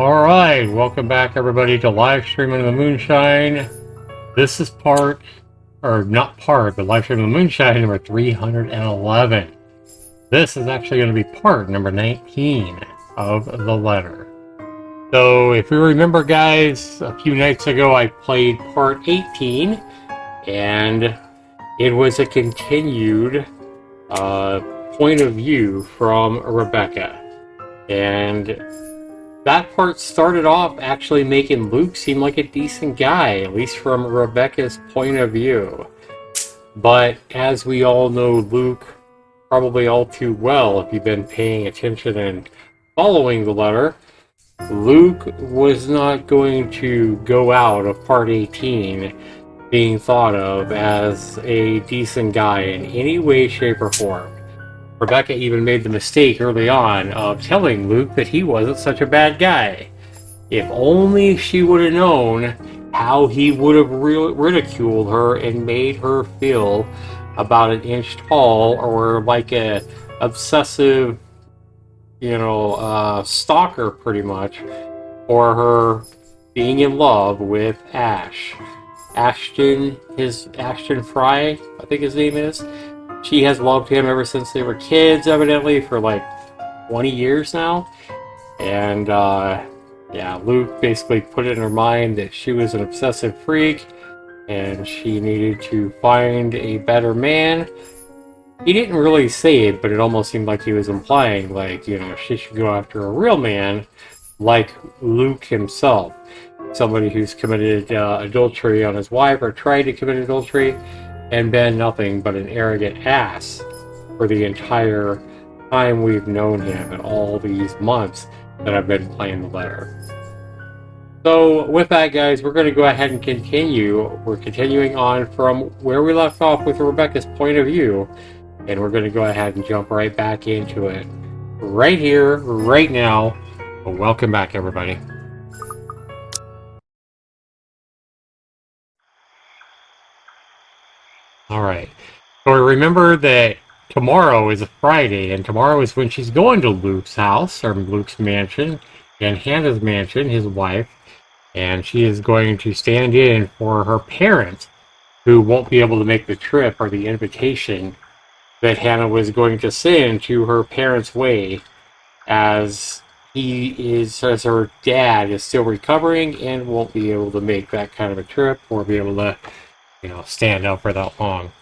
Alright, welcome back everybody to LiveStream in the Moonshine. This is but LiveStream in the Moonshine number 311. This is actually going to be part number 19 of the letter. So if you remember guys, a few nights ago I played part 18, and it was a continued point of view from Rebecca. And that part started off actually making Luke seem like a decent guy, at least from Rebecca's point of view. But as we all know Luke probably all too well, if you've been paying attention and following the letter, Luke was not going to go out of part 18 being thought of as a decent guy in any way, shape, or form. Rebecca even made the mistake early on of telling Luke that he wasn't such a bad guy. If only she would have known how he would have ridiculed her and made her feel about an inch tall, or like a obsessive, stalker pretty much, for her being in love with Ashton Fry, I think his name is. She has loved him ever since they were kids, evidently, for like 20 years now. And, Luke basically put it in her mind that she was an obsessive freak and she needed to find a better man. He didn't really say it, but it almost seemed like he was implying, like, she should go after a real man like Luke himself. Somebody who's committed adultery on his wife, or tried to commit adultery, and been nothing but an arrogant ass for the entire time we've known him, and all these months that I've been playing the letter. So with that guys, we're going to go ahead and continue. We're continuing on from where we left off with Rebecca's point of view, and we're going to go ahead and jump right back into it right here, right now. Well, welcome back everybody. Alright, so remember that tomorrow is a Friday, and tomorrow is when she's going to Luke's house, or Luke's mansion, and Hannah's mansion, his wife, and she is going to stand in for her parents, who won't be able to make the trip or the invitation that Hannah was going to send to her parents' way, as her dad is still recovering and won't be able to make that kind of a trip, or be able to stand up for that long.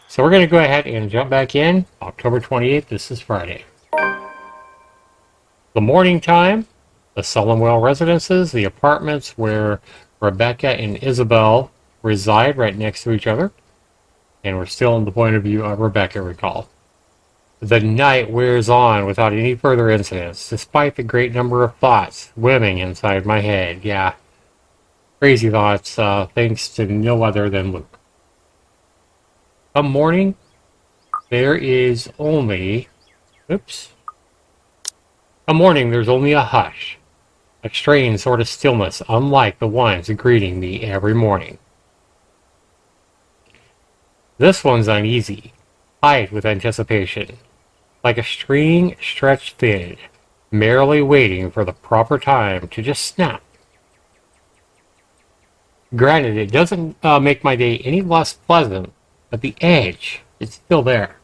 So we're going to go ahead and jump back in. October 28th, this is Friday. The morning time, the Sullenwell residences, the apartments where Rebecca and Isabel reside right next to each other. And we're still in the point of view of Rebecca, recall. The night wears on without any further incidents, despite the great number of thoughts swimming inside my head. Yeah. Crazy thoughts, thanks to no other than Luke. Come morning, there is only... Come morning, there's only a hush. A strange sort of stillness, unlike the ones greeting me every morning. This one's uneasy, tight with anticipation, like a string stretched thin, merrily waiting for the proper time to just snap. Granted, it doesn't make my day any less pleasant, but the edge is still there.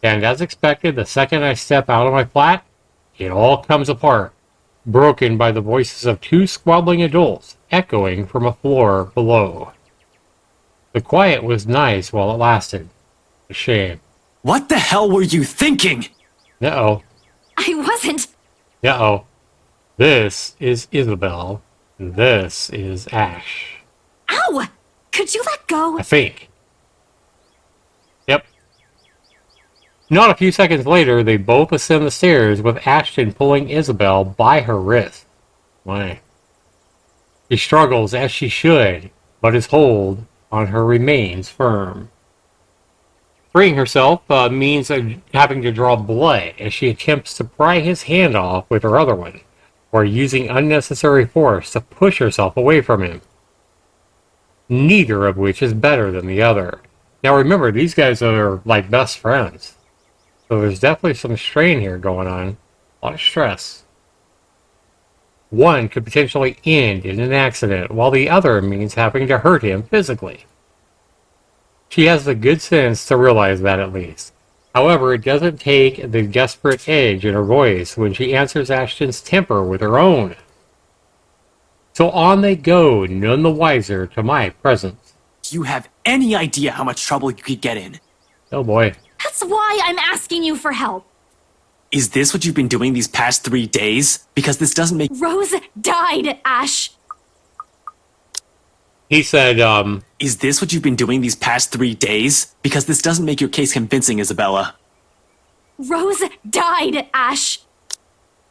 And as expected, the second I step out of my flat, it all comes apart, broken by the voices of two squabbling adults echoing from a floor below. The quiet was nice while it lasted. A shame. What the hell were you thinking? Uh-oh. I wasn't. Uh-oh. This is Isabel. This is Ash. Ow! Could you let go? I think. Yep. Not a few seconds later, they both ascend the stairs with Ashton pulling Isabel by her wrist. Why? She struggles as she should, but his hold on her remains firm. Freeing herself means having to draw blood as she attempts to pry his hand off with her other one, or using unnecessary force to push herself away from him. Neither of which is better than the other. Now remember, these guys are like best friends. So there's definitely some strain here going on. A lot of stress. One could potentially end in an accident, while the other means having to hurt him physically. She has the good sense to realize that at least. However, it doesn't take the desperate edge in her voice when she answers Ashton's temper with her own. So on they go, none the wiser to my presence. Do you have any idea how much trouble you could get in? Oh boy. That's why I'm asking you for help. Is this what you've been doing these past 3 days? Because this doesn't make... Rose died, Ash. He said, Is this what you've been doing these past 3 days? Because this doesn't make your case convincing, Isabella. Rose died, Ash.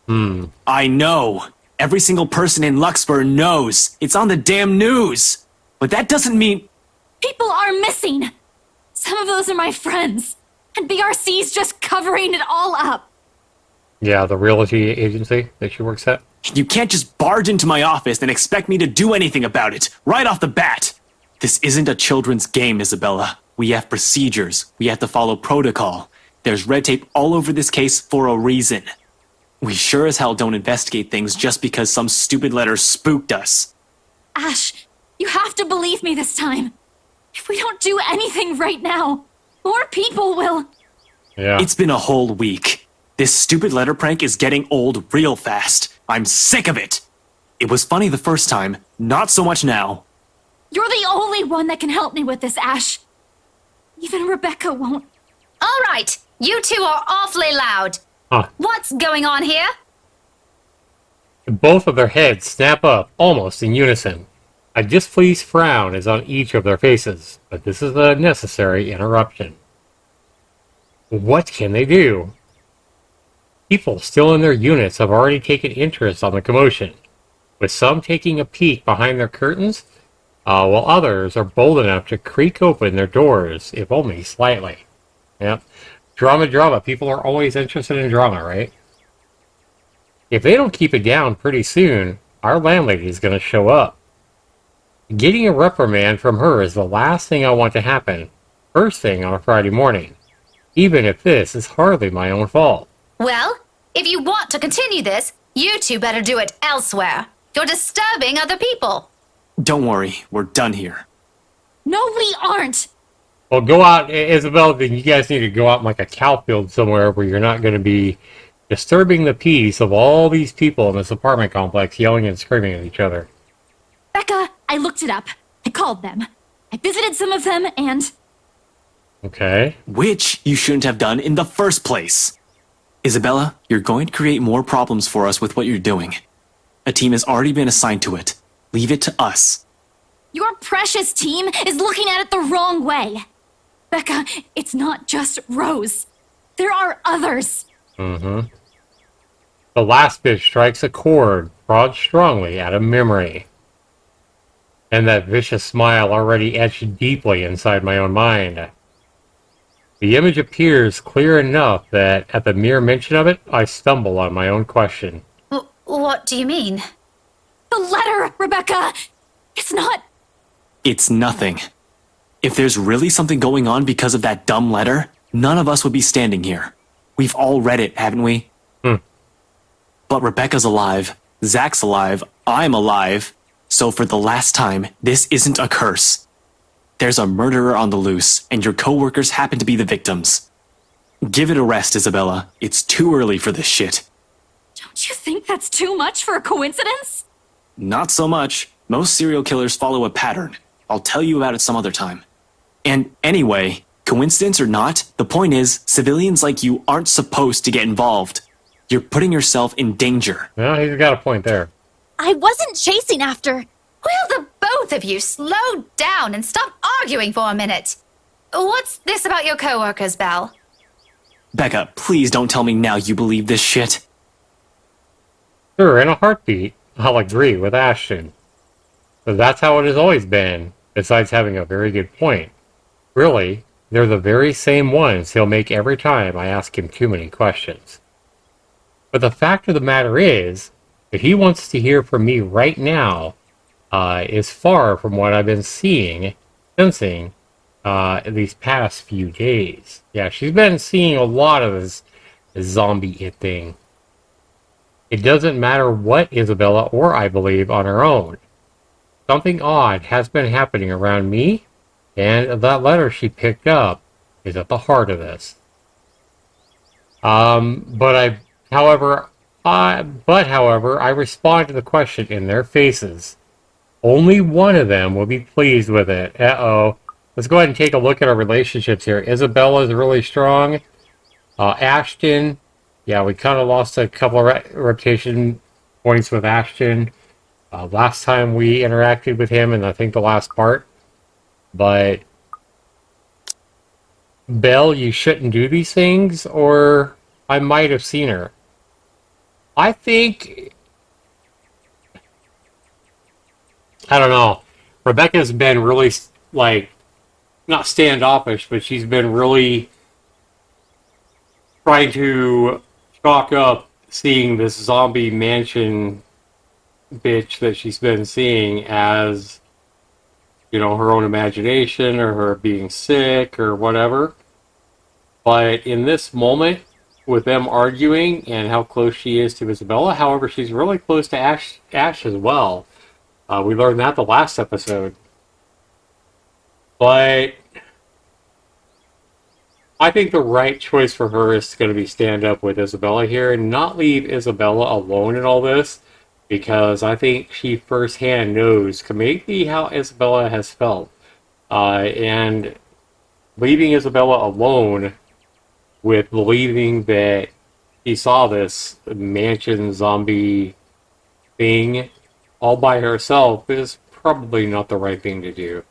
I know. Every single person in Luxburg knows. It's on the damn news. But that doesn't mean... People are missing. Some of those are my friends. And BRC's just covering it all up. yeah, the realty agency that she works at. You can't just barge into my office and expect me to do anything about it, right off the bat. This isn't a children's game, Isabella. We have procedures. We have to follow protocol. There's red tape all over this case for a reason. We sure as hell don't investigate things just because some stupid letter spooked us. Ash, you have to believe me this time. If we don't do anything right now, more people will... Yeah. It's been a whole week. This stupid letter prank is getting old real fast. I'm sick of it. It was funny the first time, not so much now. You're the only one that can help me with this, Ash. Even Rebecca won't. All right, you two are awfully loud. Huh. What's going on here? Both of their heads snap up almost in unison. A displeased frown is on each of their faces, but this is a necessary interruption. What can they do? People still in their units have already taken interest on the commotion, with some taking a peek behind their curtains, while others are bold enough to creak open their doors, if only slightly. Yep. Drama. People are always interested in drama, right? If they don't keep it down pretty soon, our landlady is going to show up. Getting a reprimand from her is the last thing I want to happen, first thing on a Friday morning, even if this is hardly my own fault. Well, if you want to continue this, you two better do it elsewhere. You're disturbing other people. Don't worry, we're done here. No, we aren't. Well, go out, Isabel, then you guys need to go out in like a cow field somewhere where you're not going to be disturbing the peace of all these people in this apartment complex yelling and screaming at each other. Becca, I looked it up. I called them. I visited some of them and... Okay. Which you shouldn't have done in the first place. Isabella, you're going to create more problems for us with what you're doing. A team has already been assigned to it. Leave it to us. Your precious team is looking at it the wrong way. Becca, it's not just Rose. There are others. The last bit strikes a chord, prods strongly at a memory. And that vicious smile already etched deeply inside my own mind. The image appears clear enough that at the mere mention of it, I stumble on my own question. What do you mean? The letter, Rebecca! It's not... It's nothing. If there's really something going on because of that dumb letter, none of us would be standing here. We've all read it, haven't we? But Rebecca's alive, Zach's alive, I'm alive. So for the last time, this isn't a curse. There's a murderer on the loose, and your coworkers happen to be the victims. Give it a rest, Isabella. It's too early for this shit. Don't you think that's too much for a coincidence? Not so much. Most serial killers follow a pattern. I'll tell you about it some other time. And anyway, coincidence or not, the point is, civilians like you aren't supposed to get involved. You're putting yourself in danger. Well, he's got a point there. I wasn't chasing after... Will the both of you slow down and stop arguing for a minute? What's this about your coworkers, Belle? Becca, please don't tell me now you believe this shit. Sure, in a heartbeat, I'll agree with Ashton. But that's how it has always been, besides having a very good point. Really, they're the very same ones he'll make every time I ask him too many questions. But the fact of the matter is, that he wants to hear from me right now is far from what I've been sensing these past few days. Yeah, she's been seeing a lot of this zombie-it thing. It doesn't matter what Isabella or I believe on our own. Something odd has been happening around me, and that letter she picked up is at the heart of this. But however, I respond to the question in their faces. Only one of them will be pleased with it. Uh-oh. Let's go ahead and take a look at our relationships here. Isabella is really strong. Ashton, yeah, we kind of lost a couple of reputation points with Ashton last time we interacted with him, and I think the last part. But Belle, you shouldn't do these things, or I might have seen her. I think, I don't know. Rebecca's been really, like, not standoffish, but she's been really trying to chalk up seeing this zombie mansion bitch that she's been seeing as, you know, her own imagination or her being sick or whatever. But in this moment, with them arguing and how close she is to Isabella, however, she's really close to Ash as well. We learned that the last episode. But I think the right choice for her is going to be stand up with Isabella here and not leave Isabella alone in all this, because I think she firsthand knows maybe how Isabella has felt. And leaving Isabella alone with believing that she saw this mansion zombie thing all by herself is probably not the right thing to do.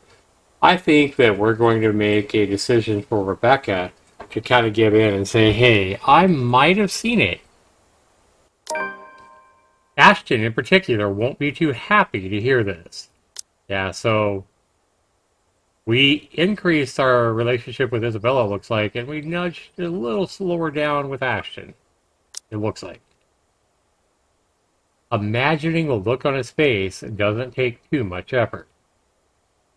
I think that we're going to make a decision for Rebecca to kind of give in and say, hey, I might have seen it. Ashton, in particular, won't be too happy to hear this. Yeah, so we increased our relationship with Isabella, looks like, and we nudged a little slower down with Ashton, it looks like. Imagining the look on his face doesn't take too much effort.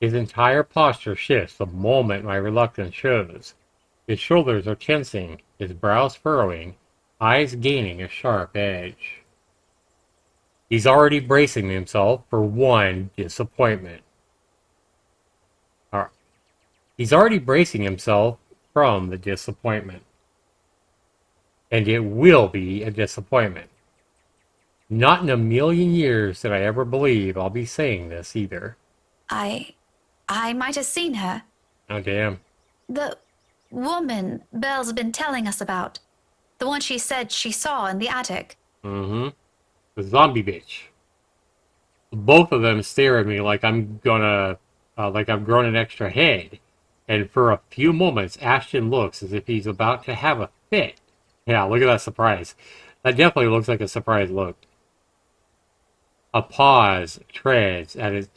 His entire posture shifts the moment my reluctance shows. His shoulders are tensing, his brows furrowing, eyes gaining a sharp edge. He's already bracing himself for one disappointment. He's already bracing himself from the disappointment. And it will be a disappointment. Not in a million years did I ever believe I'll be saying this either. I might have seen her. Oh, damn. The woman Belle's been telling us about. The one she said she saw in the attic. Mm-hmm. The zombie bitch. Both of them stare at me like I'm gonna, like I've grown an extra head. And for a few moments, Ashton looks as if he's about to have a fit. Yeah, look at that surprise. That definitely looks like a surprise look. A pause treads at his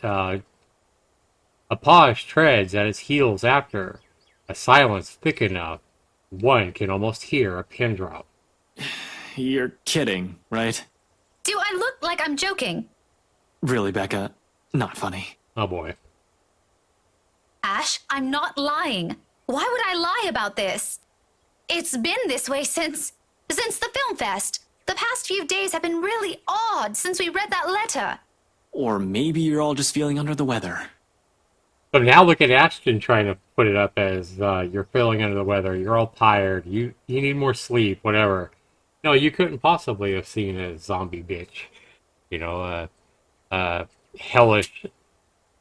heels after. A silence thick enough, one can almost hear a pin drop. You're kidding, right? Do I look like I'm joking? Really, Becca? Not funny. Oh boy. Ash, I'm not lying. Why would I lie about this? It's been this way since the film fest. The past few days have been really odd since we read that letter. Or maybe you're all just feeling under the weather. So now look at Ashton trying to put it up as you're feeling under the weather, you're all tired, you need more sleep, whatever. No, you couldn't possibly have seen a zombie bitch. You know, a hellish,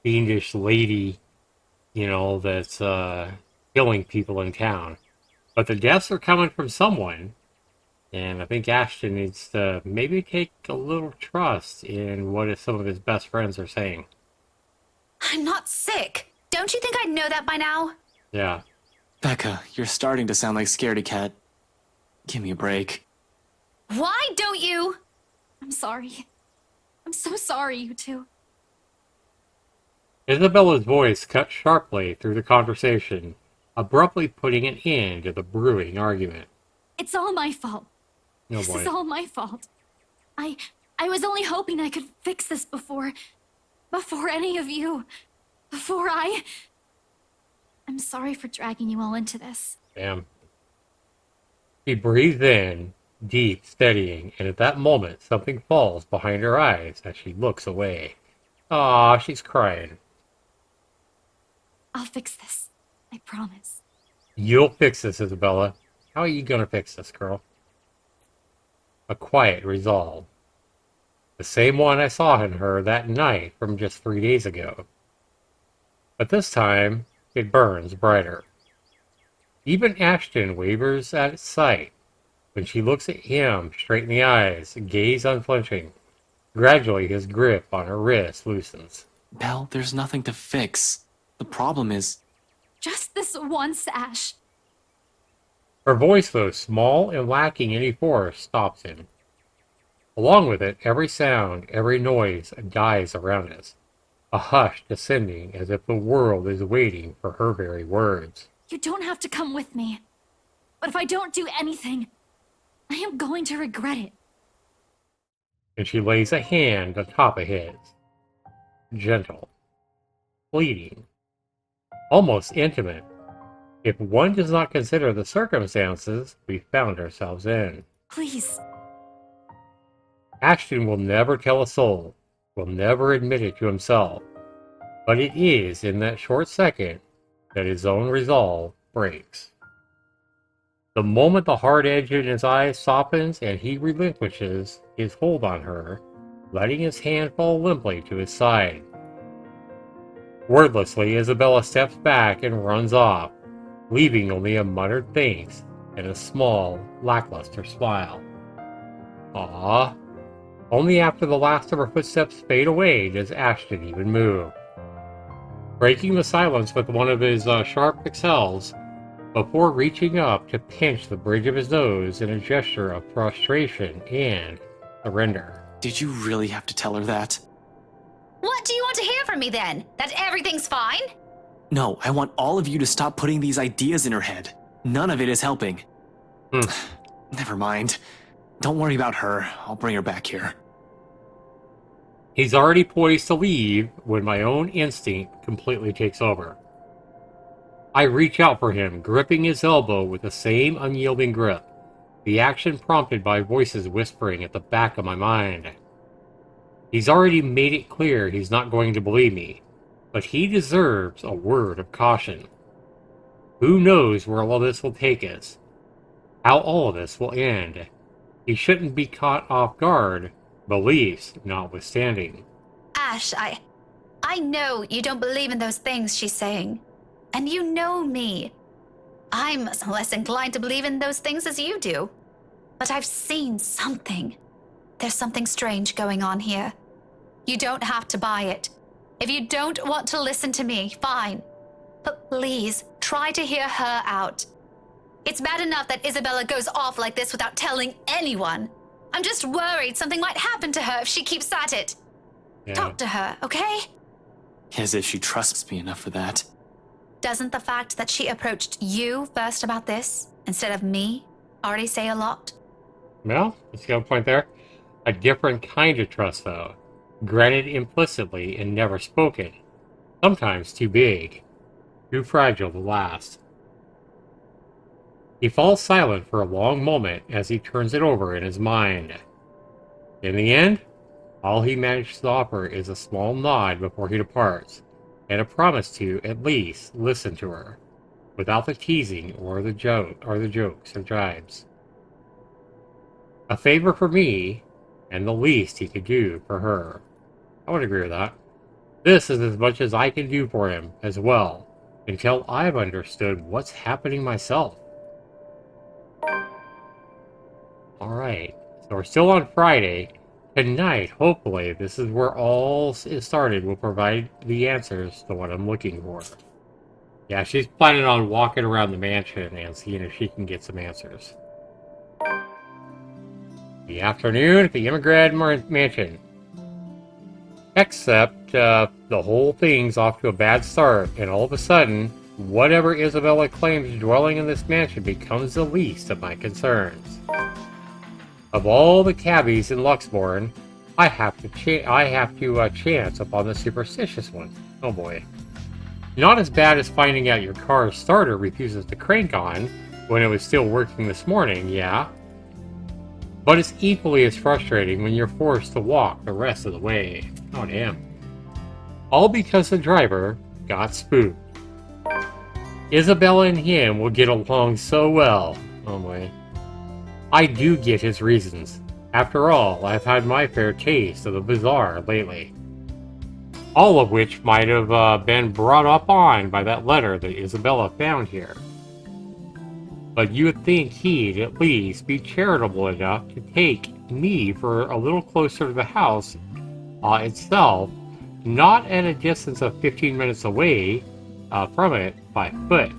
fiendish lady, you know, that's killing people in town. But the deaths are coming from someone, and I think Ashton needs to maybe take a little trust in what some of his best friends are saying. I'm not sick. Don't you think I'd know that by now? Yeah. Becca, you're starting to sound like Scaredy Cat. Give me a break. Why don't you? I'm sorry. I'm so sorry, you two. Isabella's voice cut sharply through the conversation, abruptly putting an end to the brewing argument. It's all my fault. Oh This boy. is all my fault. I was only hoping I could fix this before any of you. I'm sorry for dragging you all into this. Damn. She breathed in deep, steadying, and at that moment something falls behind her eyes as she looks away. Ah, she's crying. I'll fix this. I promise. You'll fix this, Isabella. How are you gonna fix this, girl? A quiet resolve. The same one I saw in her that night from just 3 days ago. But this time, it burns brighter. Even Ashton wavers at its sight when she looks at him straight in the eyes, gaze unflinching. Gradually, his grip on her wrist loosens. Belle, there's nothing to fix. The problem is... Just this once, Ash. Her voice, though small and lacking any force, stops him. Along with it, every sound, every noise dies around us. A hush descending as if the world is waiting for her very words. You don't have to come with me. But if I don't do anything, I am going to regret it. And she lays a hand on top of his. Gentle. Pleading. Almost intimate. If one does not consider the circumstances we found ourselves in. Please. Ashton will never tell a soul, will never admit it to himself, but it is in that short second that his own resolve breaks. The moment the hard edge in his eyes softens and he relinquishes his hold on her, letting his hand fall limply to his side. Wordlessly, Isabella steps back and runs off, leaving only a muttered thanks and a small, lackluster smile. Ah. Only after the last of her footsteps fade away does Ashton even move. Breaking the silence with one of his sharp exhales, before reaching up to pinch the bridge of his nose in a gesture of frustration and surrender. Did you really have to tell her that? What do you want to hear from me then? That everything's fine? No, I want all of you to stop putting these ideas in her head. None of it is helping. Never mind. Don't worry about her. I'll bring her back here. He's already poised to leave when my own instinct completely takes over. I reach out for him, gripping his elbow with the same unyielding grip, the action prompted by voices whispering at the back of my mind. He's already made it clear he's not going to believe me, but he deserves a word of caution. Who knows where all this will take us? How all of this will end? He shouldn't be caught off guard, beliefs notwithstanding. Ash, I know you don't believe in those things she's saying. And you know me. I'm less inclined to believe in those things as you do. But I've seen something. There's something strange going on here. You don't have to buy it. If you don't want to listen to me, fine. But please, try to hear her out. It's bad enough that Isabella goes off like this without telling anyone. I'm just worried something might happen to her if she keeps at it. Yeah. Talk to her, okay? As if she trusts me enough for that. Doesn't the fact that she approached you first about this, instead of me, already say a lot? Well, let's get a point there. A different kind of trust, though. Granted implicitly and never spoken. Sometimes too big. Too fragile to last. He falls silent for a long moment as he turns it over in his mind. In the end, all he manages to offer is a small nod before he departs, and a promise to, at least, listen to her, without the teasing or the jokes or jibes. A favor for me, and the least he could do for her. I would agree with that. This is as much as I can do for him, as well, until I've understood what's happening myself. Alright, so we're still on Friday. Tonight, hopefully, this is where all is started. Will provide the answers to what I'm looking for. Yeah, she's planning on walking around the mansion and seeing if she can get some answers. The afternoon at the Immigrant Mansion. Except, the whole thing's off to a bad start, and all of a sudden, whatever Isabella claims dwelling in this mansion becomes the least of my concerns. Of all the cabbies in Luxbourne, I have to chance upon the superstitious one. Oh boy. Not as bad as finding out your car's starter refuses to crank on when it was still working this morning, yeah? But it's equally as frustrating when you're forced to walk the rest of the way. Oh damn. All because the driver got spooked. Isabella and him will get along so well. Oh boy. I do get his reasons. After all, I've had my fair taste of the bizarre lately. All of which might have been brought up on by that letter that Isabella found here. But you would think he'd at least be charitable enough to take me for a little closer to the house itself, not at a distance of 15 minutes away from it by foot.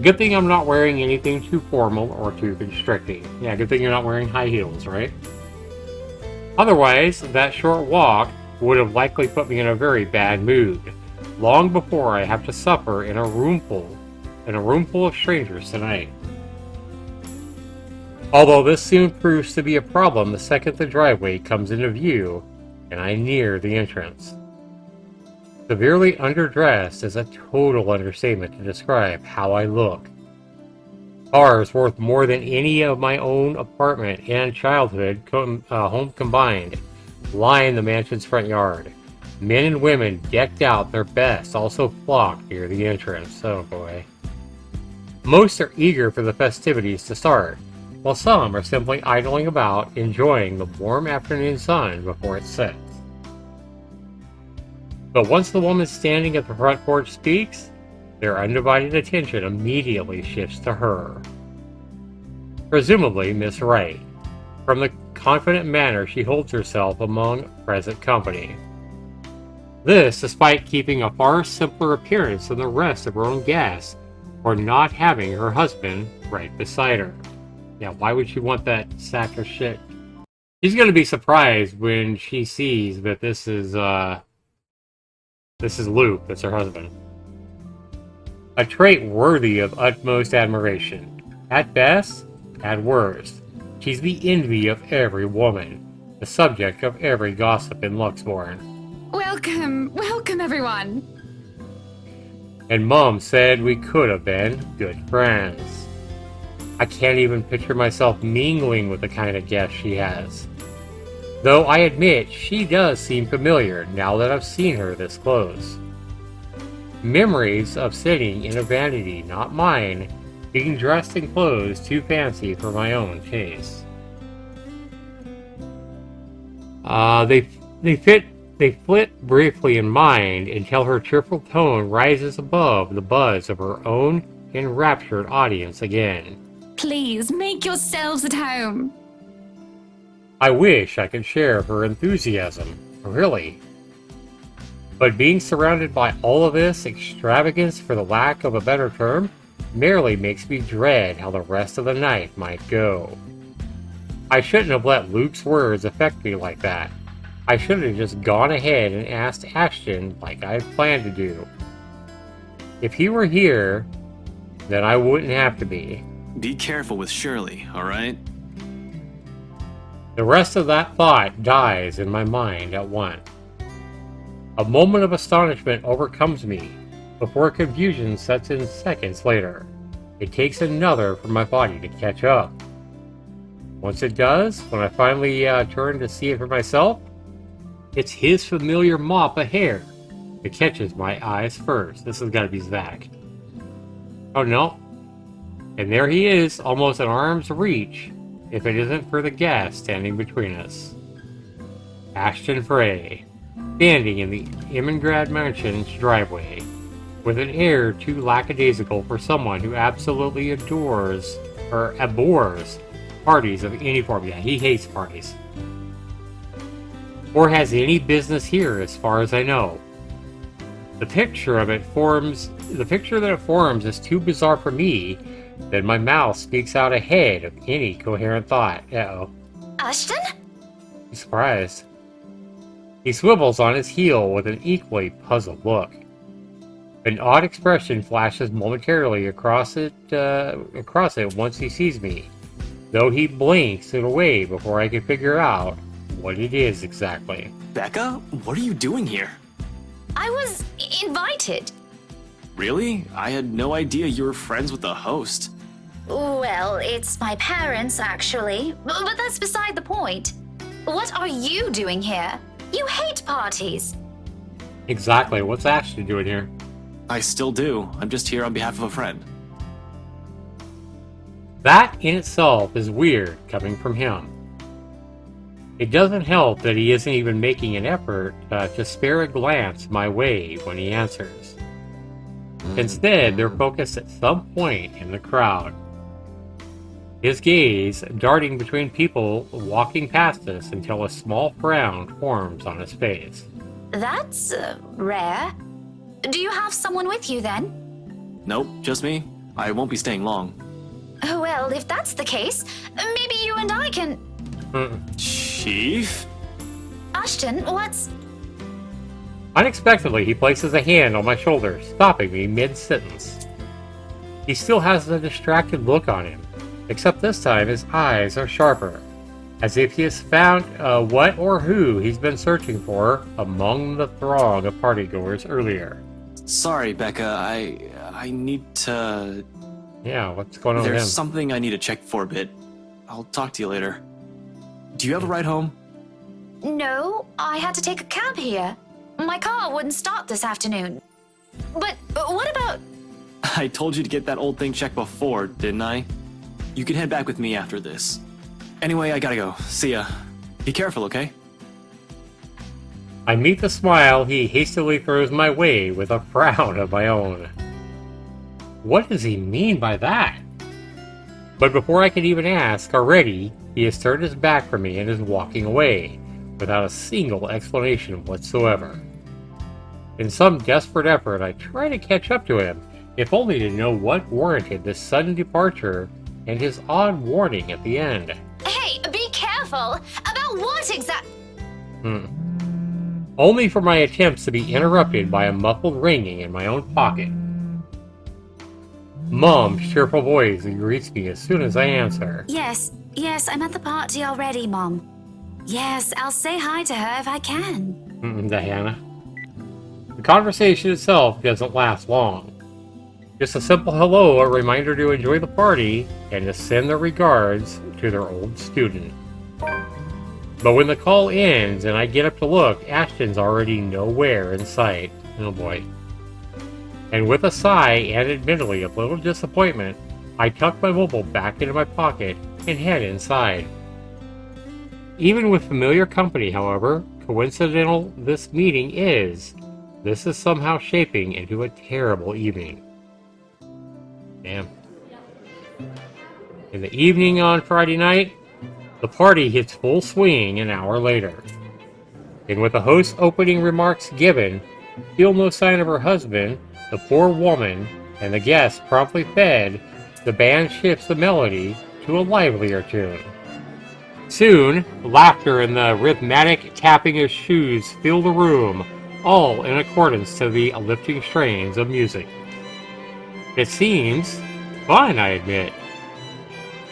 Good thing I'm not wearing anything too formal or too constricting. Yeah, good thing you're not wearing high heels, right? Otherwise, that short walk would have likely put me in a very bad mood, long before I have to suffer in a room full of strangers tonight. Although this soon proves to be a problem the second the driveway comes into view and I near the entrance. Severely underdressed is a total understatement to describe how I look. Cars worth more than any of my own apartment and childhood home combined line the mansion's front yard. Men and women decked out their best also flock near the entrance. Oh boy. Most are eager for the festivities to start, while some are simply idling about, enjoying the warm afternoon sun before it sets. But once the woman standing at the front porch speaks, their undivided attention immediately shifts to her. Presumably Miss Wright, from the confident manner she holds herself among present company. This despite keeping a far simpler appearance than the rest of her own guests, or not having her husband right beside her. Yeah, why would she want that sack of shit? She's gonna be surprised when she sees that this is Luke, that's her husband. A trait worthy of utmost admiration. At best, at worst, she's the envy of every woman, the subject of every gossip in Luxbourne. Welcome everyone. And Mom said we could have been good friends. I can't even picture myself mingling with the kind of guest she has. Though I admit she does seem familiar now that I've seen her this close. Memories of sitting in a vanity not mine, being dressed in clothes too fancy for my own taste. They flit briefly in mind until her cheerful tone rises above the buzz of her own enraptured audience again. Please make yourselves at home. I wish I could share her enthusiasm, really. But being surrounded by all of this extravagance, for the lack of a better term, merely makes me dread how the rest of the night might go. I shouldn't have let Luke's words affect me like that. I should have just gone ahead and asked Ashton like I had planned to do. If he were here, then I wouldn't have to be. Be careful with Shirley, alright? The rest of that thought dies in my mind at once. A moment of astonishment overcomes me before confusion sets in seconds later. It takes another for my body to catch up. Once it does, when I finally turn to see it for myself, it's his familiar mop of hair that catches my eyes first. This has got to be Zach. Oh no. And there he is, almost at arm's reach, if it isn't for the gas standing between us. Ashton Frey, standing in the Immengrad Mansion's driveway, with an air too lackadaisical for someone who absolutely abhors parties of any form. Yeah, he hates parties. Or has any business here, as far as I know. The picture that it forms is too bizarre for me that my mouth speaks out ahead of any coherent thought. Uh-oh. Ashton? I'm surprised. He swivels on his heel with an equally puzzled look. An odd expression flashes momentarily across it once he sees me, though he blinks it away before I can figure out what it is exactly. Becca, what are you doing here? I was invited. Really? I had no idea you were friends with the host. Well, it's my parents, actually. But that's beside the point. What are you doing here? You hate parties. Exactly. What's Ashley doing here? I still do. I'm just here on behalf of a friend. That in itself is weird coming from him. It doesn't help that he isn't even making an effort to spare a glance my way when he answers. Instead, they're focused at some point in the crowd. His gaze darting between people walking past us until a small frown forms on his face. That's rare. Do you have someone with you then? Nope, just me. I won't be staying long. Well, if that's the case, maybe you and I can... Chief? Ashton, what's... Unexpectedly, he places a hand on my shoulder, stopping me mid-sentence. He still has a distracted look on him, except this time his eyes are sharper, as if he has found what or who he's been searching for among the throng of partygoers earlier. Sorry, Becca. I need to... Yeah, what's going on with him? There's something I need to check for a bit. I'll talk to you later. Do you have a ride home? No, I had to take a cab here. My car wouldn't start this afternoon. But what about... I told you to get that old thing checked before, didn't I? You can head back with me after this. Anyway, I gotta go. See ya. Be careful, okay? I meet the smile he hastily throws my way with a frown of my own. What does he mean by that? But before I can even ask, already, he has turned his back from me and is walking away, without a single explanation whatsoever. In some desperate effort, I try to catch up to him, if only to know what warranted this sudden departure and his odd warning at the end. Hey, be careful! About what Only for my attempts to be interrupted by a muffled ringing in my own pocket. Mom's cheerful voice greets me as soon as I answer. Yes, I'm at the party already, Mom. Yes, I'll say hi to her if I can. Diana. The conversation itself doesn't last long. Just a simple hello, a reminder to enjoy the party, and to send their regards to their old student. But when the call ends and I get up to look, Ashton's already nowhere in sight. Oh boy. And with a sigh and admittedly a little disappointment, I tuck my mobile back into my pocket and head inside. Even with familiar company, however, coincidental this meeting is, this is somehow shaping into a terrible evening. Damn. In the evening on Friday night, the party hits full swing an hour later. And with the host's opening remarks given, still no sign of her husband, the poor woman, and the guests promptly fed, the band shifts the melody to a livelier tune. Soon, laughter and the rhythmic tapping of shoes fill the room, all in accordance to the uplifting strains of music. It seems fun, I admit.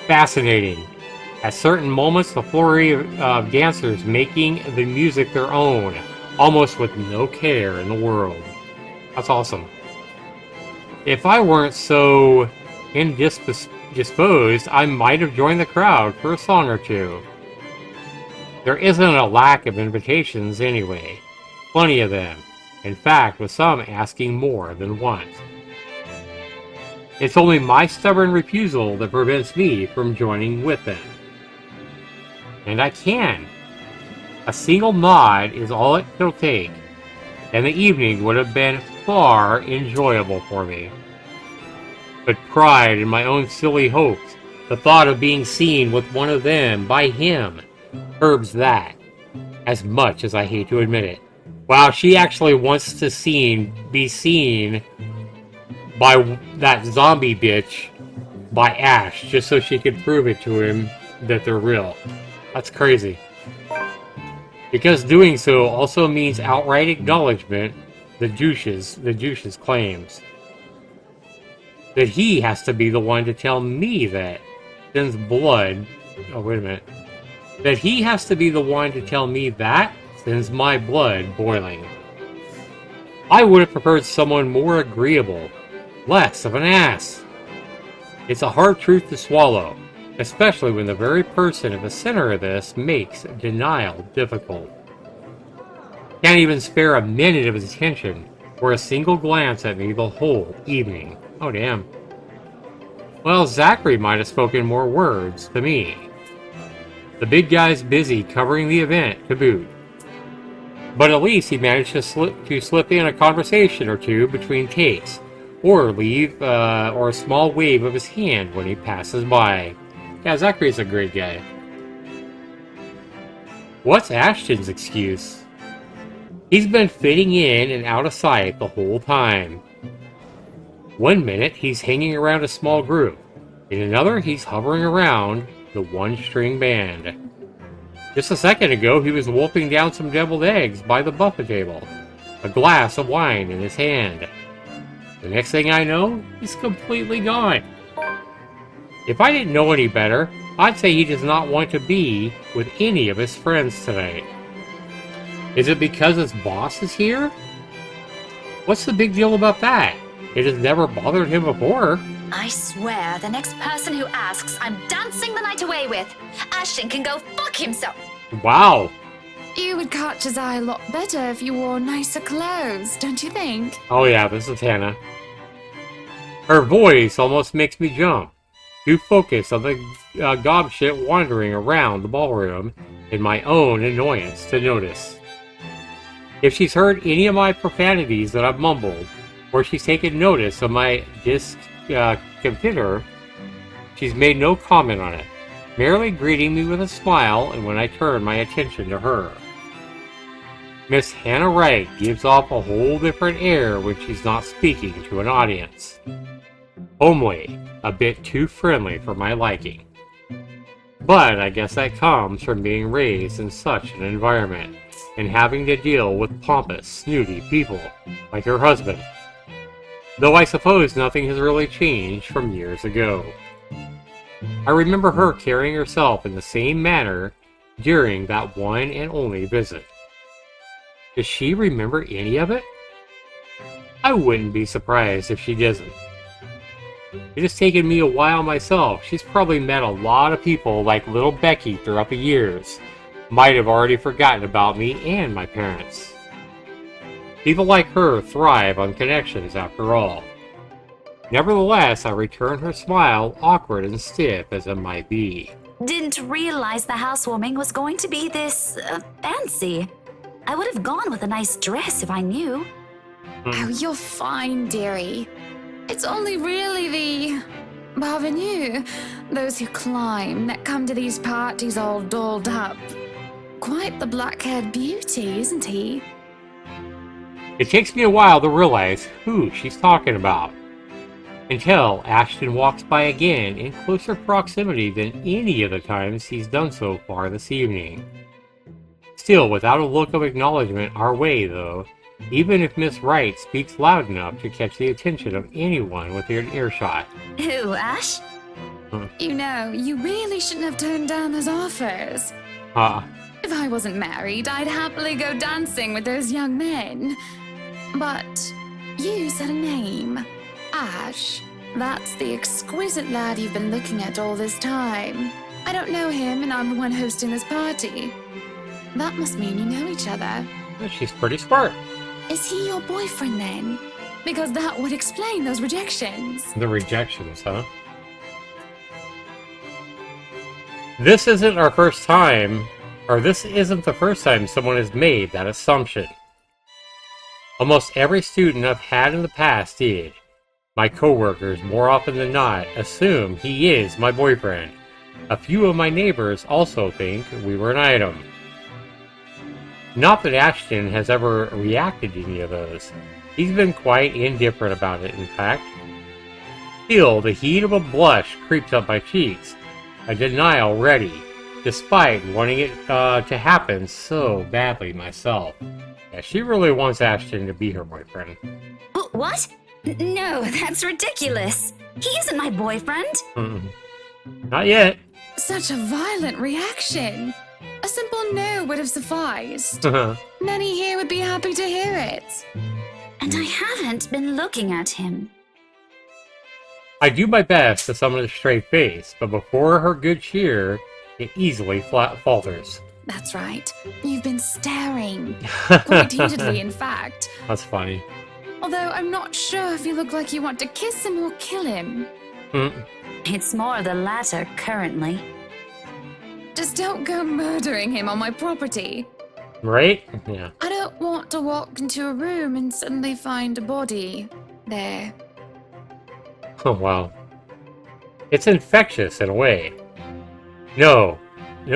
Fascinating. At certain moments, the flurry of dancers making the music their own, almost with no care in the world. That's awesome. If I weren't so indisposed, I might have joined the crowd for a song or two. There isn't a lack of invitations anyway. Plenty of them. In fact, with some asking more than once. It's only my stubborn refusal that prevents me from joining with them. And I can. A single nod is all it'll take, and the evening would have been far enjoyable for me. But pride in my own silly hopes, the thought of being seen with one of them by him, curbs that, as much as I hate to admit it. Wow, she actually wants to be seen by that zombie bitch, by Ash, just so she could prove it to him that they're real. That's crazy. Because doing so also means outright acknowledgement the douche's claims. That he has to be the one to tell me that sends blood. Oh, wait a minute. That he has to be the one to tell me that sends my blood boiling. I would have preferred someone more agreeable, less of an ass. It's a hard truth to swallow, especially when the very person at the center of this makes denial difficult. Can't even spare a minute of his attention or a single glance at me the whole evening. Oh, damn. Well, Zachary might have spoken more words to me. The big guy's busy covering the event to boot. But at least he managed to slip in a conversation or two between takes, or a small wave of his hand when he passes by. Yeah, Zachary's a great guy. What's Ashton's excuse? He's been fitting in and out of sight the whole time. One minute, he's hanging around a small group. In another, he's hovering around the one-string band. Just a second ago, he was wolfing down some deviled eggs by the buffet table, a glass of wine in his hand. The next thing I know, he's completely gone. If I didn't know any better, I'd say he does not want to be with any of his friends tonight. Is it because his boss is here? What's the big deal about that? It has never bothered him before. I swear, the next person who asks, I'm dancing the night away with. Ashton can go fuck himself. Wow. You would catch his eye a lot better if you wore nicer clothes, don't you think? Oh yeah, this is Hannah. Her voice almost makes me jump. Too focused on the gobshit wandering around the ballroom in my own annoyance to notice. If she's heard any of my profanities that I've mumbled, or she's taken notice of my discomfiture, she's made no comment on it, merely greeting me with a smile and when I turn my attention to her. Miss Hannah Wright gives off a whole different air when she's not speaking to an audience. Homely, a bit too friendly for my liking. But I guess that comes from being raised in such an environment and having to deal with pompous, snooty people like her husband. Though I suppose nothing has really changed from years ago. I remember her carrying herself in the same manner during that one and only visit. Does she remember any of it? I wouldn't be surprised if she doesn't. It has taken me a while myself. She's probably met a lot of people like little Becky throughout the years. Might have already forgotten about me and my parents. People like her thrive on connections after all. Nevertheless, I return her smile, awkward and stiff as it might be. Didn't realize the housewarming was going to be this fancy. I would have gone with a nice dress if I knew. Oh, you're fine, dearie. It's only really the parvenus, those who climb, that come to these parties all dolled up. Quite the black-haired beauty, isn't he? It takes me a while to realize who she's talking about, until Ashton walks by again in closer proximity than any of the times he's done so far this evening. Still without a look of acknowledgement our way, though, even if Miss Wright speaks loud enough to catch the attention of anyone within earshot. Who, Ash? You know, you really shouldn't have turned down those offers. If I wasn't married, I'd happily go dancing with those young men. But you said a name. Ash. That's the exquisite lad you've been looking at all this time. I don't know him, and I'm the one hosting this party. That must mean you know each other. She's pretty smart. Is he your boyfriend then? Because that would explain those rejections. The rejections, huh? This isn't the first time someone has made that assumption. Almost every student I've had in the past did. My coworkers, more often than not, assume he is my boyfriend. A few of my neighbors also think we were an item. Not that Ashton has ever reacted to any of those. He's been quite indifferent about it, in fact. Still, the heat of a blush creeps up my cheeks, a denial ready, despite wanting it to happen so badly myself. Yeah, she really wants Ashton to be her boyfriend. What? No, that's ridiculous. He isn't my boyfriend. Not yet. Such a violent reaction. A simple no would have sufficed. Many here would be happy to hear it. And I haven't been looking at him. I do my best to summon a straight face, but before her good cheer, it easily falters. That's right. You've been staring. Quite heatedly, in fact. That's funny. Although I'm not sure if you look like you want to kiss him or kill him. It's more the latter currently. Just don't go murdering him on my property. Right? Yeah. I don't want to walk into a room and suddenly find a body there. Oh, wow. It's infectious in a way. No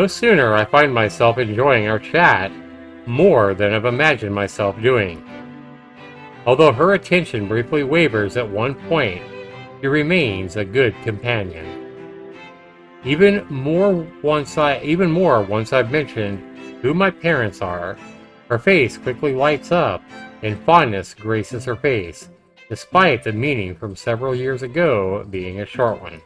sooner I find myself enjoying our chat more than I've imagined myself doing. Although her attention briefly wavers at one point, she remains a good companion. Even more once I've mentioned who my parents are, her face quickly lights up and fondness graces her face, despite the meaning from several years ago being a short one.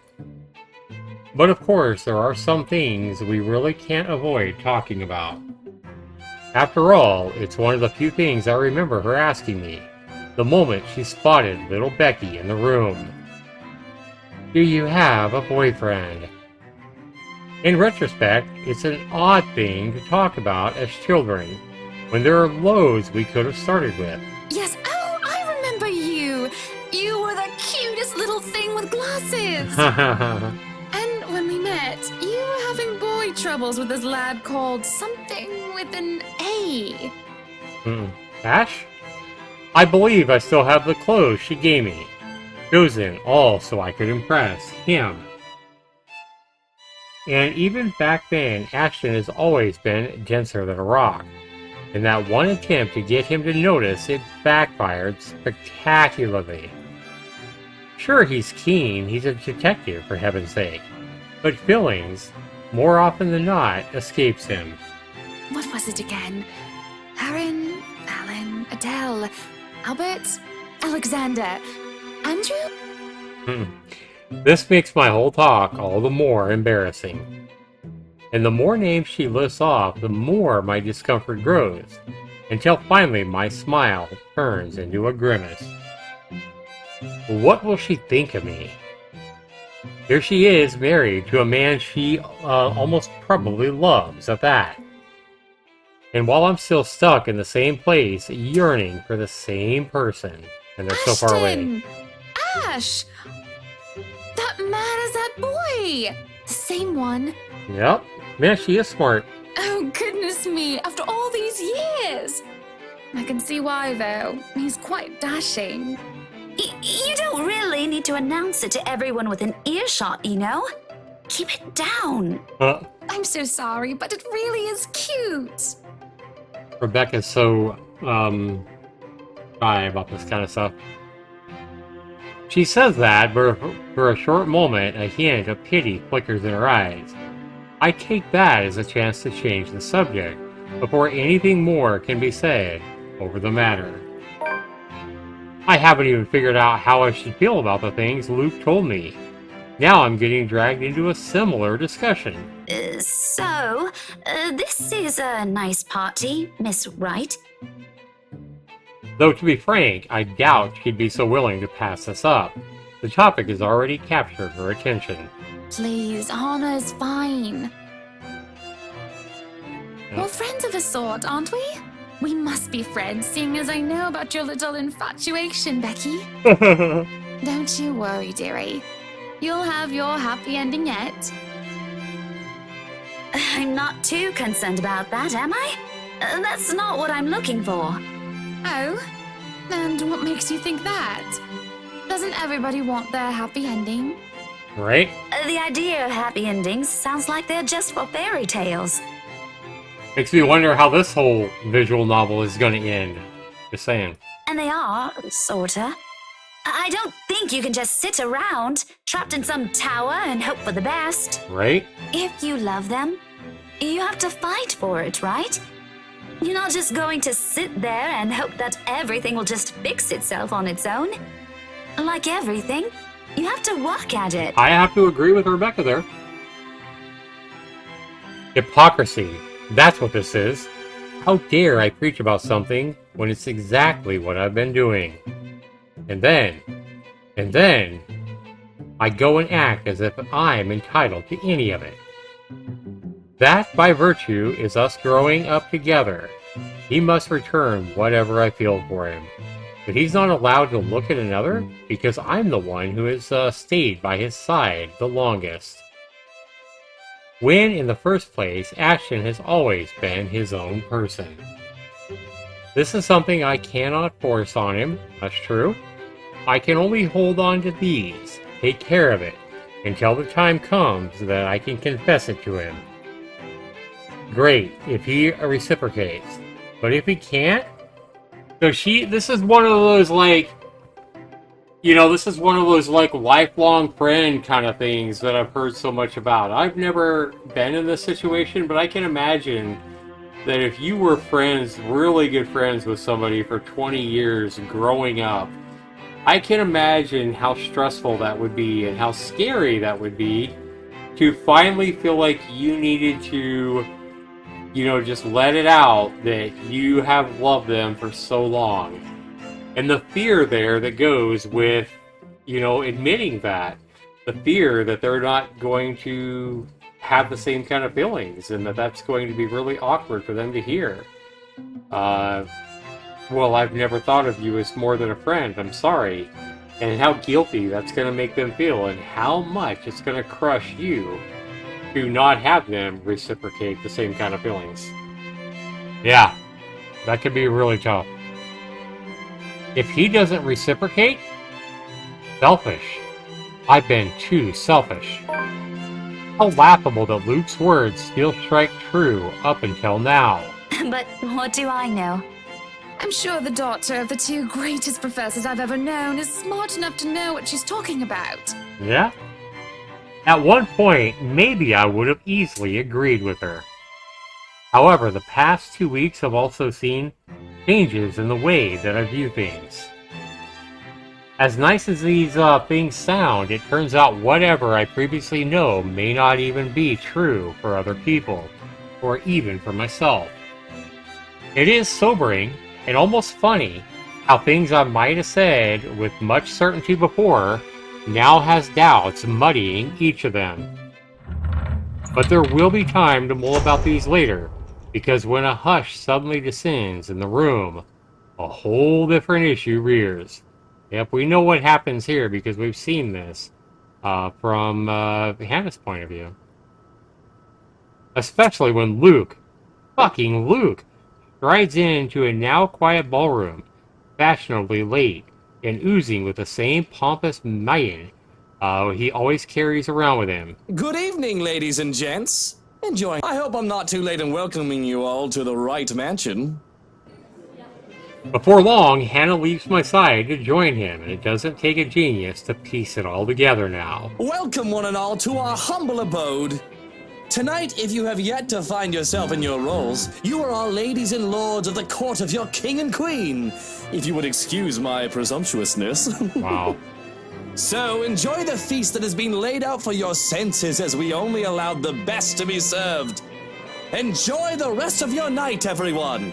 But of course, there are some things we really can't avoid talking about. After all, it's one of the few things I remember her asking me, the moment she spotted little Becky in the room. Do you have a boyfriend? In retrospect, it's an odd thing to talk about as children, when there are loads we could have started with. Yes, oh, I remember you! You were the cutest little thing with glasses! And when we met, you were having boy troubles with this lad called something with an A. Ash? I believe I still have the clothes she gave me, chosen all so I could impress him. And even back then, Ashton has always been denser than a rock. In that one attempt to get him to notice, it backfired spectacularly. Sure, he's keen, he's a detective, for heaven's sake. But feelings, more often than not, escapes him. What was it again? Aaron, Alan, Adele, Albert, Alexander, Andrew? This makes my whole talk all the more embarrassing. And the more names she lists off, the more my discomfort grows, until finally my smile turns into a grimace. What will she think of me? Here she is, married to a man she almost probably loves at that. And while I'm still stuck in the same place, yearning for the same person, and they're so far away. Ash! That man is that boy! The same one. Yep. Man, she is smart. Oh, goodness me, after all these years! I can see why, though. He's quite dashing. You don't really need to announce it to everyone within earshot, you know? Keep it down. I'm so sorry, but it really is cute. Rebecca's so shy about this kind of stuff. She says that, but for a short moment, a hint of pity flickers in her eyes. I take that as a chance to change the subject before anything more can be said over the matter. I haven't even figured out how I should feel about the things Luke told me. Now I'm getting dragged into a similar discussion. So, this is a nice party, Miss Wright. Though to be frank, I doubt she'd be so willing to pass this up. The topic has already captured her attention. Please, Anna's fine. We're friends of a sort, aren't we? We must be friends, seeing as I know about your little infatuation, Becky. Don't you worry, dearie. You'll have your happy ending yet. I'm not too concerned about that, am I? That's not what I'm looking for. Oh? And what makes you think that? Doesn't everybody want their happy ending? Right? The idea of happy endings sounds like they're just for fairy tales. Makes me wonder how this whole visual novel is going to end. Just saying. And they are, sorta. I don't think you can just sit around, trapped in some tower and hope for the best. Right? If you love them, you have to fight for it, right? You're not just going to sit there and hope that everything will just fix itself on its own. Like everything, you have to work at it. I have to agree with Rebecca there. Hypocrisy. That's what this is. How dare I preach about something when it's exactly what I've been doing? And then, I go and act as if I'm entitled to any of it. That, by virtue, is us growing up together. He must return whatever I feel for him. But he's not allowed to look at another because I'm the one who has stayed by his side the longest. When, in the first place, Ashton has always been his own person. This is something I cannot force on him, that's true. I can only hold on to these, take care of it, until the time comes that I can confess it to him. Great, if he reciprocates. But if he can't, so this is one of those, like, this is one of those, like, lifelong friend kind of things that I've heard so much about. I've never been in this situation, but I can imagine that if you were friends, really good friends with somebody for 20 years growing up, I can imagine how stressful that would be and how scary that would be to finally feel like you needed to, just let it out that you have loved them for so long. And the fear there that goes with, admitting that. The fear that they're not going to have the same kind of feelings and that's going to be really awkward for them to hear. Well, I've never thought of you as more than a friend, I'm sorry. And how guilty that's going to make them feel and how much it's going to crush you to not have them reciprocate the same kind of feelings. Yeah, that could be really tough. If he doesn't reciprocate, selfish. I've been too selfish. How laughable that Luke's words still strike true up until now. But what do I know? I'm sure the daughter of the two greatest professors I've ever known is smart enough to know what she's talking about. Yeah? At one point, maybe I would have easily agreed with her. However, the past 2 weeks have also seen changes in the way that I view things. As nice as these things sound, it turns out whatever I previously know may not even be true for other people, or even for myself. It is sobering and almost funny how things I might have said with much certainty before now has doubts muddying each of them. But there will be time to mull about these later, because when a hush suddenly descends in the room, a whole different issue rears. Yep, we know what happens here because we've seen this from Hannah's point of view. Especially when fucking Luke, strides into a now quiet ballroom, fashionably late, and oozing with the same pompous mien he always carries around with him. Good evening, ladies and gents. Enjoy. I hope I'm not too late in welcoming you all to the right mansion. Before long, Hannah leaves my side to join him, and it doesn't take a genius to piece it all together now. Welcome, one and all, to our humble abode. Tonight, if you have yet to find yourself in your roles, you are our ladies and lords of the court of your king and queen, if you would excuse my presumptuousness. Wow. So, enjoy the feast that has been laid out for your senses as we only allowed the best to be served. Enjoy the rest of your night, everyone.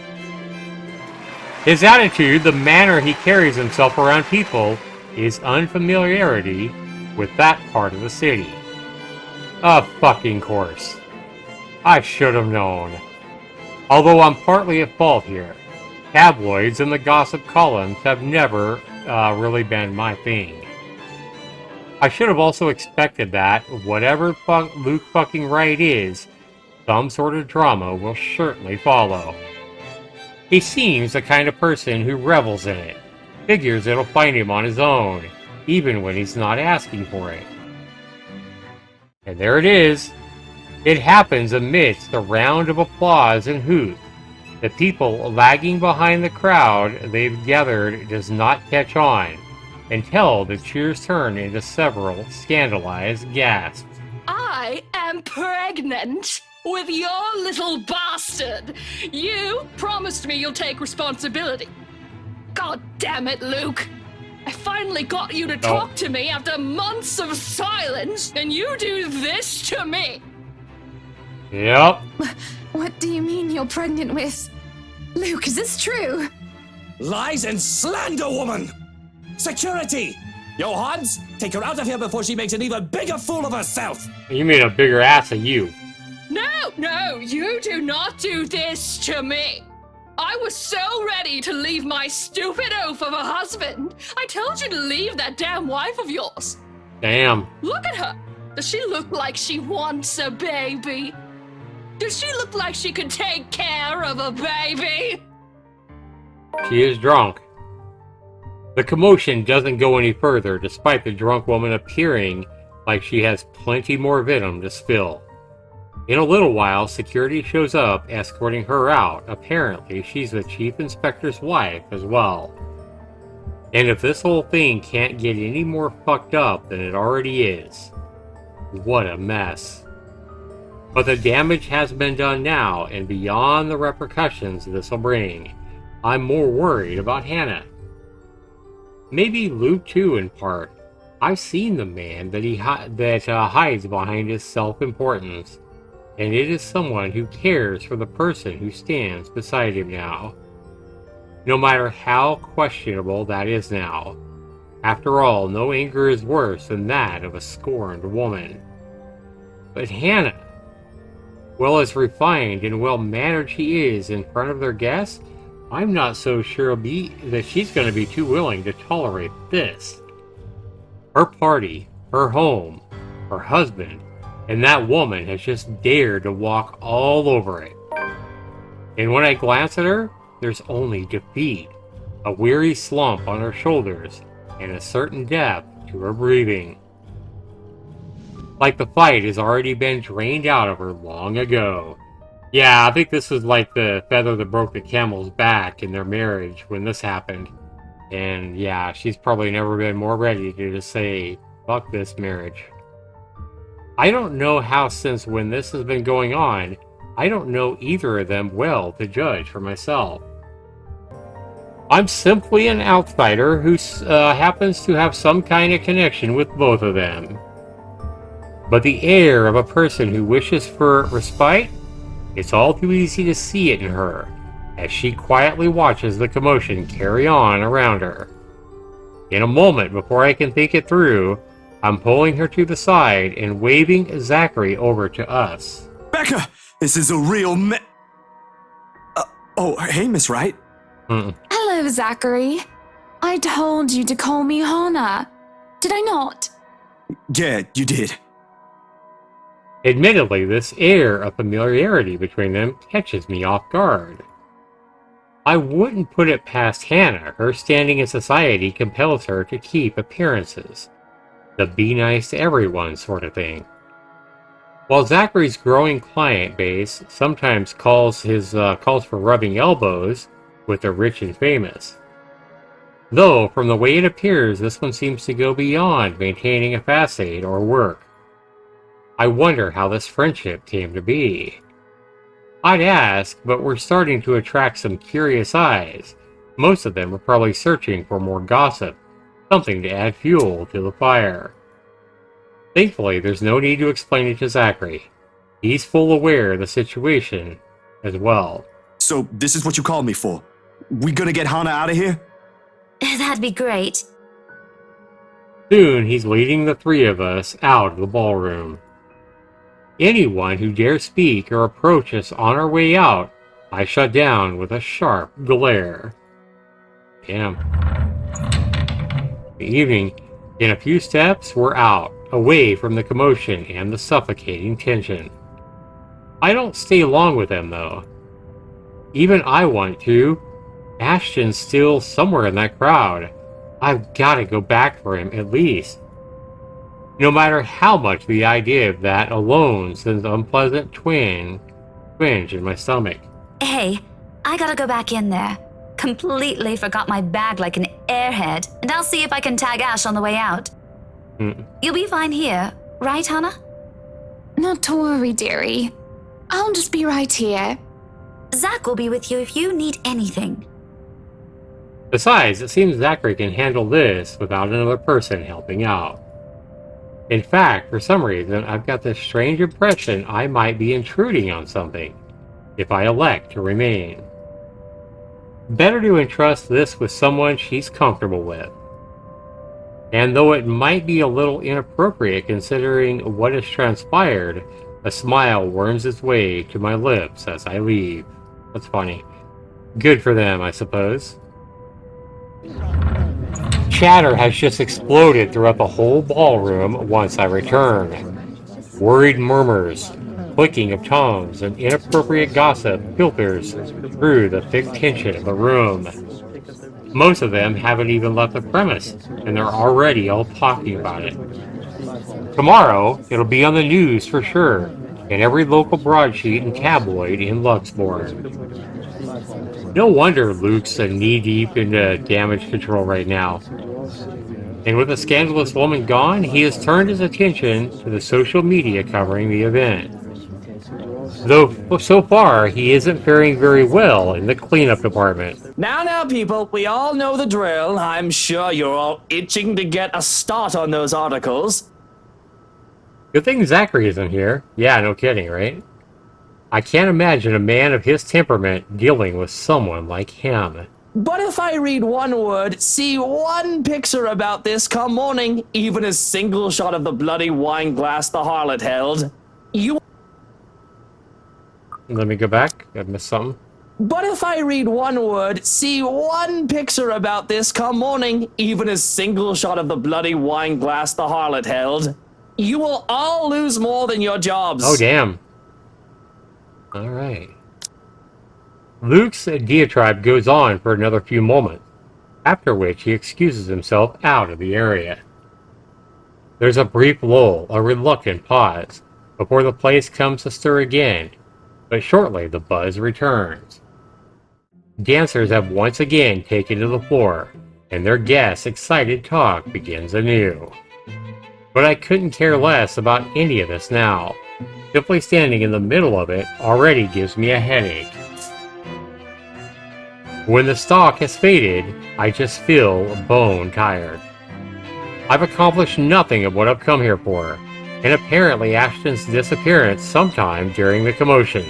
His attitude, the manner he carries himself around people, is unfamiliarity with that part of the city. Of fucking course. I should have known. Although I'm partly at fault here. Tabloids and the gossip columns have never really been my thing. I should have also expected that, whatever Luke fucking Wright is, some sort of drama will certainly follow. He seems the kind of person who revels in it, figures it'll find him on his own, even when he's not asking for it. And there it is. It happens amidst a round of applause and hoot. The people lagging behind the crowd they've gathered does not catch on, until the cheers turn into several scandalized gasps. I am pregnant with your little bastard. You promised me you'll take responsibility. God damn it, Luke. I finally got you to talk to me after months of silence, and you do this to me. Yep. What do you mean you're pregnant with? Luke, is this true? Lies and slander, woman! Security! Yo, Hans, take her out of here before she makes an even bigger fool of herself! You made a bigger ass of you. No, you do not do this to me. I was so ready to leave my stupid oaf of a husband. I told you to leave that damn wife of yours. Damn. Look at her. Does she look like she wants a baby? Does she look like she could take care of a baby? She is drunk. The commotion doesn't go any further, despite the drunk woman appearing like she has plenty more venom to spill. In a little while, security shows up, escorting her out. Apparently, she's the chief inspector's wife as well. And if this whole thing can't get any more fucked up than it already is, what a mess. But the damage has been done now, and beyond the repercussions this will bring, I'm more worried about Hannah. Maybe Luke too, in part. I've seen the man that hides behind his self-importance, and it is someone who cares for the person who stands beside him now. No matter how questionable that is now. After all, no anger is worse than that of a scorned woman. But Hannah, well as refined and well-mannered she is in front of their guests, I'm not so sure that she's going to be too willing to tolerate this. Her party, her home, her husband, and that woman has just dared to walk all over it. And when I glance at her, there's only defeat, a weary slump on her shoulders, and a certain depth to her breathing. Like the fight has already been drained out of her long ago. Yeah, I think this was like the feather that broke the camel's back in their marriage when this happened. And yeah, she's probably never been more ready to just say, fuck this marriage. I don't know how since when this has been going on. I don't know either of them well to judge for myself. I'm simply an outsider who happens to have some kind of connection with both of them. But the air of a person who wishes for respite, it's all too easy to see it in her, as she quietly watches the commotion carry on around her. In a moment, before I can think it through, I'm pulling her to the side and waving Zachary over to us. Becca, this is a real oh, hey, Miss Wright. Hello, Zachary. I told you to call me Hannah. Did I not? Yeah, you did. Admittedly, this air of familiarity between them catches me off guard. I wouldn't put it past Hannah. Her standing in society compels her to keep appearances. The be nice to everyone sort of thing. While Zachary's growing client base sometimes calls for rubbing elbows with the rich and famous. Though, from the way it appears, this one seems to go beyond maintaining a facade or work. I wonder how this friendship came to be. I'd ask, but we're starting to attract some curious eyes. Most of them are probably searching for more gossip, something to add fuel to the fire. Thankfully, there's no need to explain it to Zachary. He's full aware of the situation as well. So, this is what you called me for? We gonna get Hannah out of here? That'd be great. Soon, he's leading the three of us out of the ballroom. Anyone who dares speak or approach us on our way out, I shut down with a sharp glare. Damn. The evening, in a few steps, we're out, away from the commotion and the suffocating tension. I don't stay long with them, though. Even I want to. Ashton's still somewhere in that crowd. I've got to go back for him, at least. No matter how much the idea of that alone sends an unpleasant twinge in my stomach. Hey, I gotta go back in there. Completely forgot my bag like an airhead, and I'll see if I can tag Ash on the way out. You'll be fine here, right, Hannah? Not to worry, dearie. I'll just be right here. Zach will be with you if you need anything. Besides, it seems Zachary can handle this without another person helping out. In fact, for some reason, I've got this strange impression I might be intruding on something, if I elect to remain. Better to entrust this with someone she's comfortable with. And though it might be a little inappropriate considering what has transpired, a smile worms its way to my lips as I leave. That's funny. Good for them, I suppose. Chatter has just exploded throughout the whole ballroom once I return. Worried murmurs, clicking of tongues, and inappropriate gossip filters through the thick tension of the room. Most of them haven't even left the premise, and they're already all talking about it. Tomorrow, it'll be on the news for sure, in every local broadsheet and tabloid in Luxembourg. No wonder Luke's knee-deep into damage control right now. And with the scandalous woman gone, he has turned his attention to the social media covering the event. Though so far, he isn't faring very well in the cleanup department. Now, people, we all know the drill. I'm sure you're all itching to get a start on those articles. Good thing Zachary isn't here. Yeah, no kidding, right? I can't imagine a man of his temperament dealing with someone like him. But if I read one word, see one picture about this come morning, even a single shot of the bloody wine glass the harlot held, you... Let me go back. I missed something. But if I read one word, see one picture about this come morning, even a single shot of the bloody wine glass the harlot held, you will all lose more than your jobs. Oh, damn. All right. Luke's diatribe goes on for another few moments, after which he excuses himself out of the area. There's a brief lull, a reluctant pause, before the place comes to stir again, but shortly the buzz returns. Dancers have once again taken to the floor, and their guests' excited talk begins anew. But I couldn't care less about any of this now. Simply standing in the middle of it already gives me a headache. When the stock has faded, I just feel bone tired. I've accomplished nothing of what I've come here for, and apparently Ashton's disappearance sometime during the commotion.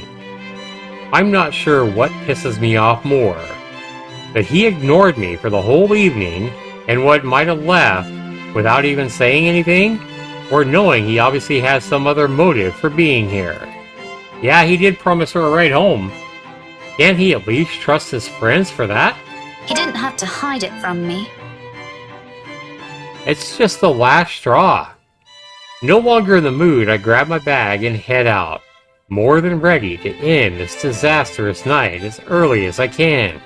I'm not sure what pisses me off more, that he ignored me for the whole evening and what might have left without even saying anything, or knowing he obviously has some other motive for being here. Yeah, he did promise her a ride home. Can't he at least trust his friends for that? He didn't have to hide it from me. It's just the last straw. No longer in the mood, I grab my bag and head out, more than ready to end this disastrous night as early as I can.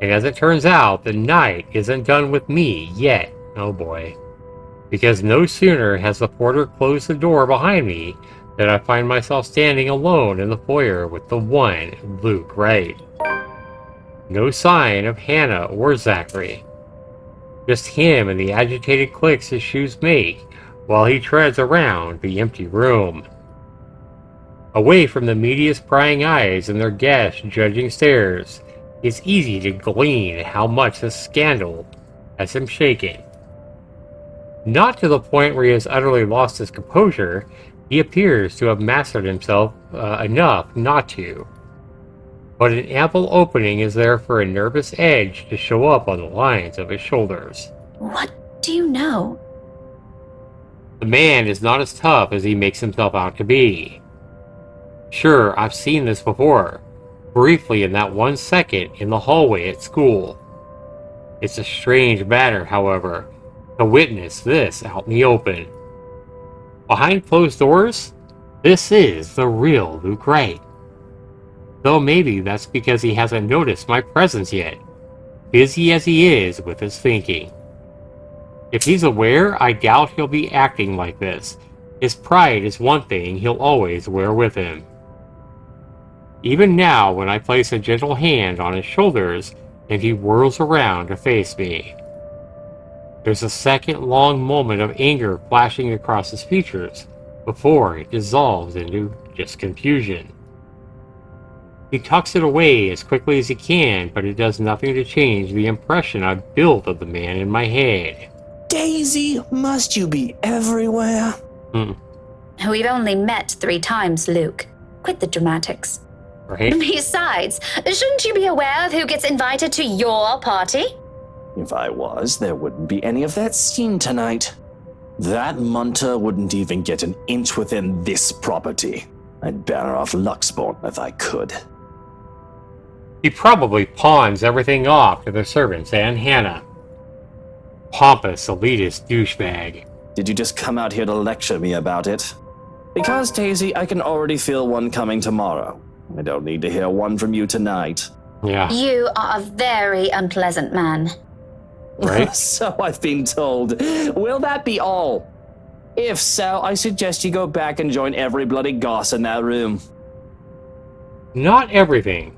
And as it turns out, the night isn't done with me yet. Oh boy. Because no sooner has the porter closed the door behind me than I find myself standing alone in the foyer with the one Luke Wright. No sign of Hannah or Zachary. Just him and the agitated clicks his shoes make while he treads around the empty room. Away from the media's prying eyes and their guests' judging stares, it's easy to glean how much this scandal has him shaken. Not to the point where he has utterly lost his composure, he appears to have mastered himself enough not to. But an ample opening is there for a nervous edge to show up on the lines of his shoulders. What do you know? The man is not as tough as he makes himself out to be. Sure, I've seen this before, briefly in that 1 second in the hallway at school. It's a strange matter, however, to witness this out in the open. Behind closed doors, this is the real Luke Wright. Though maybe that's because he hasn't noticed my presence yet, busy as he is with his thinking. If he's aware, I doubt he'll be acting like this. His pride is one thing he'll always wear with him. Even now, when I place a gentle hand on his shoulders and he whirls around to face me, there's a second-long moment of anger flashing across his features before it dissolves into just confusion. He tucks it away as quickly as he can, but it does nothing to change the impression I've built of the man in my head. Daisy, must you be everywhere? We've only met 3 times, Luke. Quit the dramatics. Right? Besides, shouldn't you be aware of who gets invited to your party? If I was, there wouldn't be any of that scene tonight. That munter wouldn't even get an inch within this property. I'd banner off Luxborn if I could. He probably pawns everything off to the servants and Hannah. Pompous, elitist douchebag. Did you just come out here to lecture me about it? Because, Daisy, I can already feel one coming tomorrow. I don't need to hear one from you tonight. Yeah. You are a very unpleasant man. Right? So I've been told. Will that be all? If so, I suggest you go back and join every bloody goss in that room. Not everything.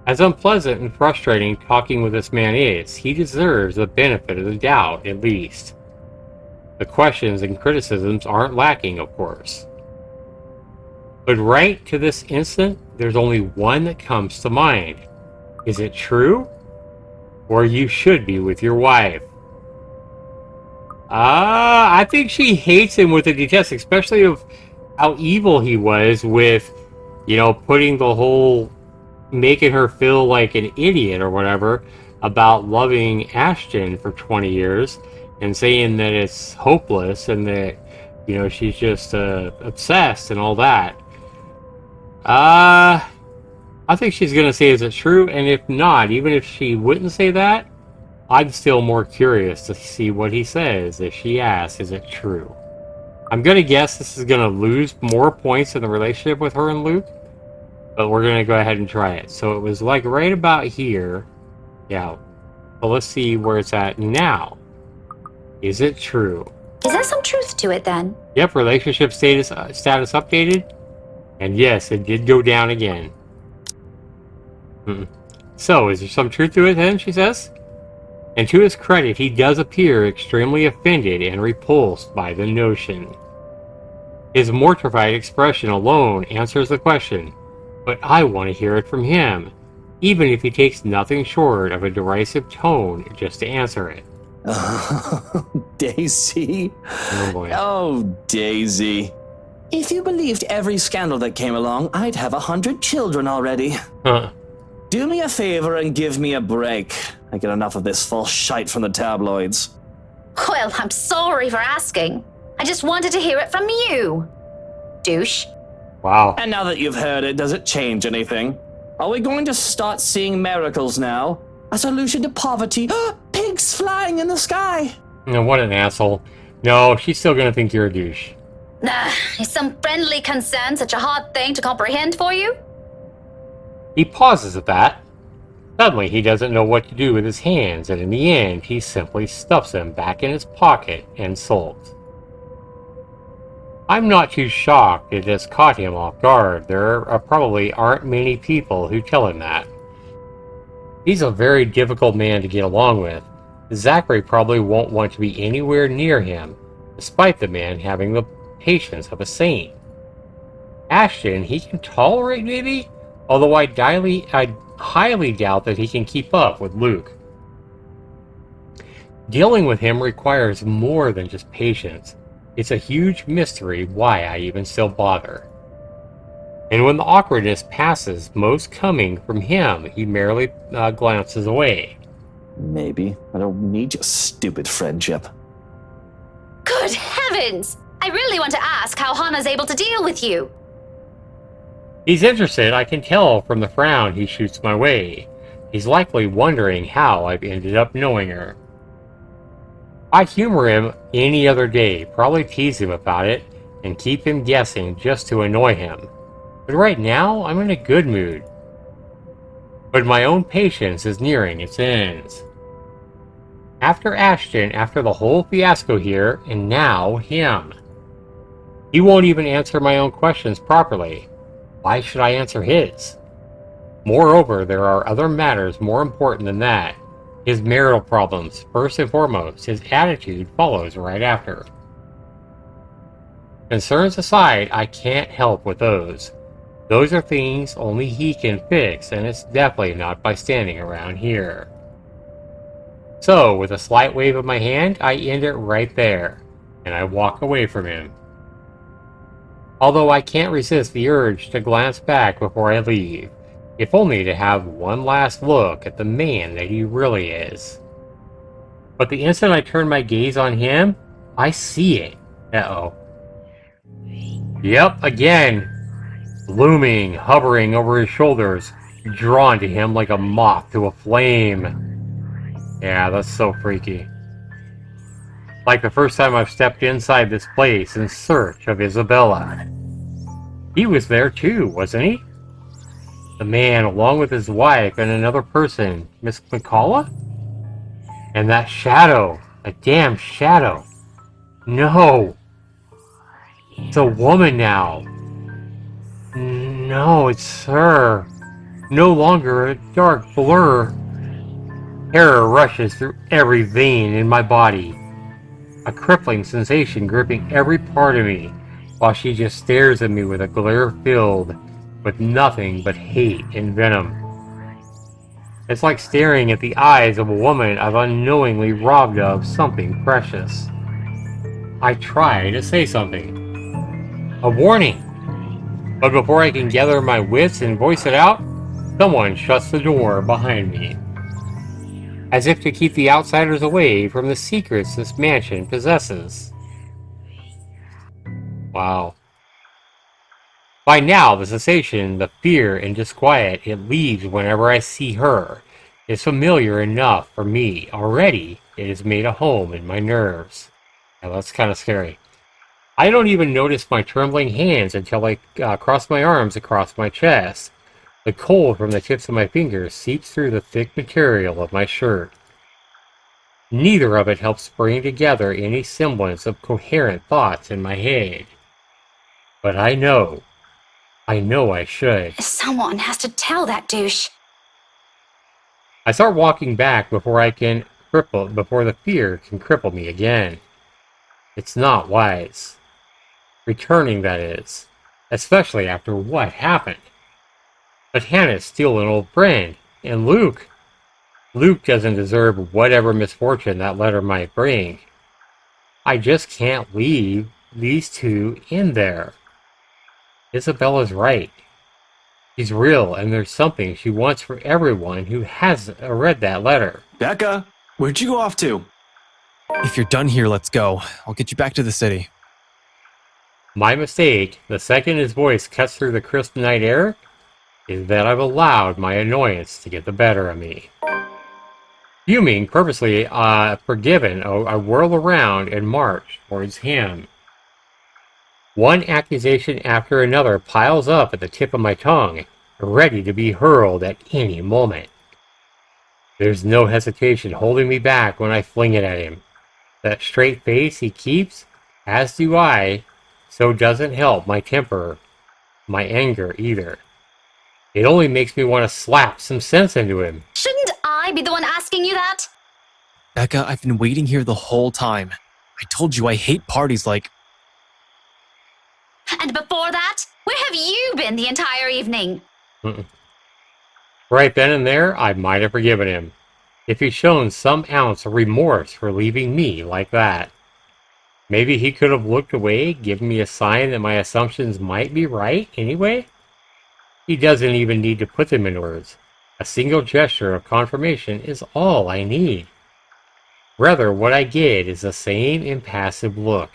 As unpleasant and frustrating talking with this man is, he deserves the benefit of the doubt, at least. The questions and criticisms aren't lacking, of course. But right to this instant, there's only one that comes to mind. Is it true? Or you should be with your wife? I think she hates him with a detest, especially of how evil he was with, putting the whole, making her feel like an idiot or whatever about loving Ashton for 20 years and saying that it's hopeless and that, she's just obsessed and all that. I think she's going to say, is it true? And if not, even if she wouldn't say that, I'm still more curious to see what he says if she asks, is it true? I'm going to guess this is going to lose more points in the relationship with her and Luke, but we're going to go ahead and try it. So it was like right about here. Yeah. Well, let's see where it's at now. Is it true? Is there some truth to it then? Yep, relationship status updated. And yes, it did go down again. So, is there some truth to it then, she says? And to his credit, he does appear extremely offended and repulsed by the notion. His mortified expression alone answers the question, but I want to hear it from him, even if he takes nothing short of a derisive tone just to answer it. Daisy? Oh boy. Oh, Daisy. If you believed every scandal that came along, I'd have 100 children already. Huh. Do me a favor and give me a break. I get enough of this false shite from the tabloids. Well, I'm sorry for asking. I just wanted to hear it from you. Douche. Wow. And now that you've heard it, does it change anything? Are we going to start seeing miracles now? A solution to poverty? Pigs flying in the sky! What an asshole. No, she's still gonna think you're a douche. Is some friendly concern such a hard thing to comprehend for you? He pauses at that. Suddenly, he doesn't know what to do with his hands, and in the end, he simply stuffs them back in his pocket and sulks. I'm not too shocked it has caught him off guard. There probably aren't many people who tell him that. He's a very difficult man to get along with. Zachary probably won't want to be anywhere near him, despite the man having the patience of a saint. Ashton, he can tolerate maybe, although I highly doubt that he can keep up with Luke. Dealing with him requires more than just patience. It's a huge mystery why I even still bother. And when the awkwardness passes, most coming from him, he merely glances away. Maybe. I don't need your stupid friendship. Good heavens! I really want to ask how Hannah's able to deal with you. He's interested, I can tell from the frown he shoots my way. He's likely wondering how I've ended up knowing her. I humor him any other day, probably tease him about it, and keep him guessing just to annoy him. But right now, I'm in a good mood. But my own patience is nearing its ends. After Ashton, after the whole fiasco here, and now him. He won't even answer my own questions properly. Why should I answer his? Moreover, there are other matters more important than that. His marital problems, first and foremost. His attitude follows right after. Concerns aside, I can't help with those. Those are things only he can fix, and it's definitely not by standing around here. So, with a slight wave of my hand, I end it right there, and I walk away from him. Although I can't resist the urge to glance back before I leave, if only to have one last look at the man that he really is. But the instant I turn my gaze on him, I see it. Uh-oh. Yep, again. Looming, hovering over his shoulders, drawn to him like a moth to a flame. Yeah, that's so freaky. Like the first time I've stepped inside this place in search of Isabella. He was there too, wasn't he? The man, along with his wife and another person, Miss McCullough? And that shadow, a damn shadow. No! It's a woman now. No, it's her. No longer a dark blur. Terror rushes through every vein in my body. A crippling sensation gripping every part of me, while she just stares at me with a glare filled with nothing but hate and venom. It's like staring at the eyes of a woman I've unknowingly robbed of something precious. I try to say something. A warning. But before I can gather my wits and voice it out, someone shuts the door behind me. As if to keep the outsiders away from the secrets this mansion possesses. Wow. By now, the sensation, the fear and disquiet it leaves whenever I see her is familiar enough for me. Already, it has made a home in my nerves. Now, that's kind of scary. I don't even notice my trembling hands until I cross my arms across my chest. The cold from the tips of my fingers seeps through the thick material of my shirt. Neither of it helps bring together any semblance of coherent thoughts in my head. But I know I should. Someone has to tell that douche. I start walking back before the fear can cripple me again. It's not wise. Returning, that is. Especially after what happened. But Hannah's still an old friend. And Luke doesn't deserve whatever misfortune that letter might bring. I just can't leave these two in there. Isabella's right. She's real, and there's something she wants for everyone who hasn't read that letter. Becca, where'd you go off to? If you're done here, let's go. I'll get you back to the city. My mistake, the second his voice cuts through the crisp night air, is that I've allowed my annoyance to get the better of me. Fuming, purposely forgiven, I whirl around and march towards him. One accusation after another piles up at the tip of my tongue, ready to be hurled at any moment. There's no hesitation holding me back when I fling it at him. That straight face he keeps, as do I, so doesn't help my temper, my anger either. It only makes me want to slap some sense into him. Shouldn't I be the one asking you that? Becca, I've been waiting here the whole time. I told you I hate parties like... And before that, where have you been the entire evening? Right then and there, I might have forgiven him, if he'd shown some ounce of remorse for leaving me like that. Maybe he could have looked away, given me a sign that my assumptions might be right anyway. He doesn't even need to put them in words. A single gesture of confirmation is all I need. Rather, what I get is the same impassive look.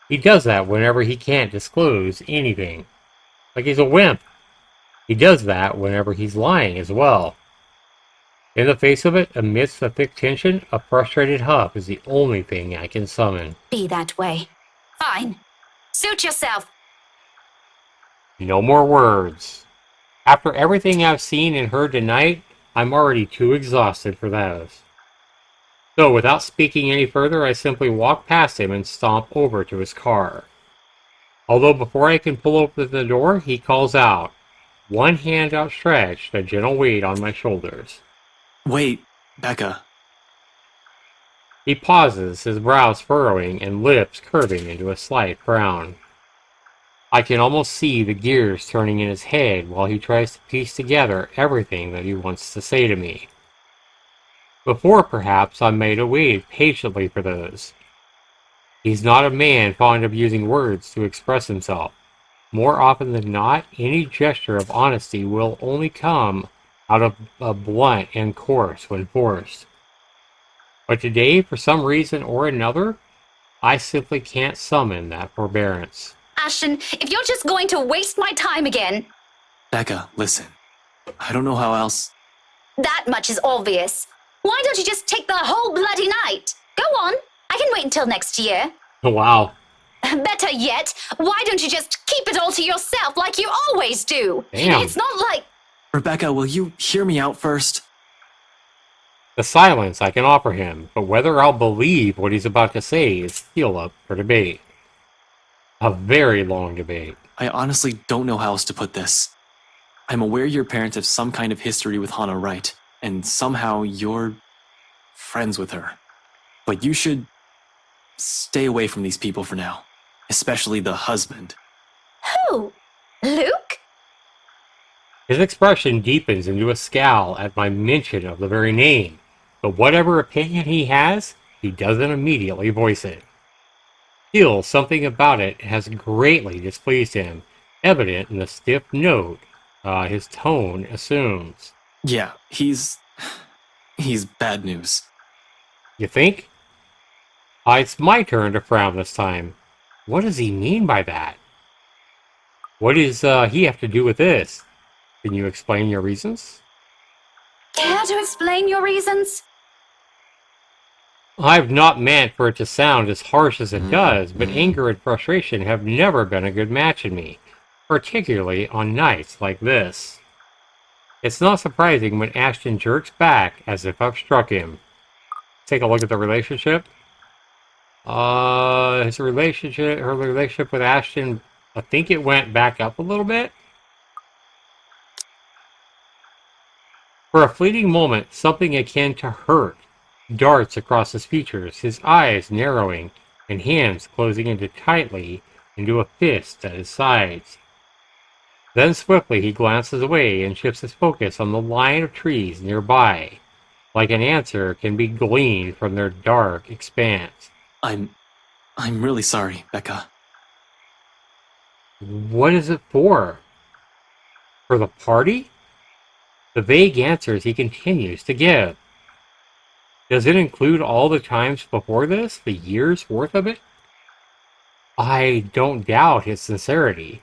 He does that whenever he can't disclose anything. Like he's a wimp. He does that whenever he's lying as well. In the face of it, amidst the thick tension, a frustrated huff is the only thing I can summon. Be that way. Fine. Suit yourself. No more words. After everything I've seen and heard tonight, I'm already too exhausted for those. So without speaking any further, I simply walk past him and stomp over to his car. Although before I can pull open the door, he calls out, one hand outstretched, a gentle weight on my shoulders. Wait, Becca. He pauses, his brows furrowing and lips curving into a slight frown. I can almost see the gears turning in his head while he tries to piece together everything that he wants to say to me. Before, perhaps, I might have waited patiently for those. He's not a man fond of using words to express himself. More often than not, any gesture of honesty will only come out of a blunt and coarse when forced. But today, for some reason or another, I simply can't summon that forbearance. Ashton, if you're just going to waste my time again... Becca, listen. I don't know how else. That much is obvious. Why don't you just take the whole bloody night? Go on. I can wait until next year. Wow. Better yet, why don't you just keep it all to yourself like you always do? Damn. It's not like... Rebecca, will you hear me out first? The silence I can offer him, but whether I'll believe what he's about to say is still up for debate. A very long debate. I honestly don't know how else to put this. I'm aware your parents have some kind of history with Hannah Wright, and somehow you're friends with her. But you should stay away from these people for now, especially the husband. Who? Luke? His expression deepens into a scowl at my mention of the very name, but whatever opinion he has, he doesn't immediately voice it. Still, something about it has greatly displeased him, evident in the stiff note his tone assumes. Yeah, he's bad news. You think? It's my turn to frown this time. What does he mean by that? What does he have to do with this? Can you explain your reasons? Care to explain your reasons? I've not meant for it to sound as harsh as it does, but anger and frustration have never been a good match in me, particularly on nights like this. It's not surprising when Ashton jerks back as if I've struck him. Take a look at the relationship. Her relationship with Ashton, I think it went back up a little bit. For a fleeting moment, something akin to hurt darts across his features, his eyes narrowing and hands closing tightly into a fist at his sides. Then swiftly he glances away and shifts his focus on the line of trees nearby, like an answer can be gleaned from their dark expanse. I'm really sorry, Becca. What is it for? For the party? The vague answers he continues to give. Does it include all the times before this, the years worth of it? I don't doubt his sincerity.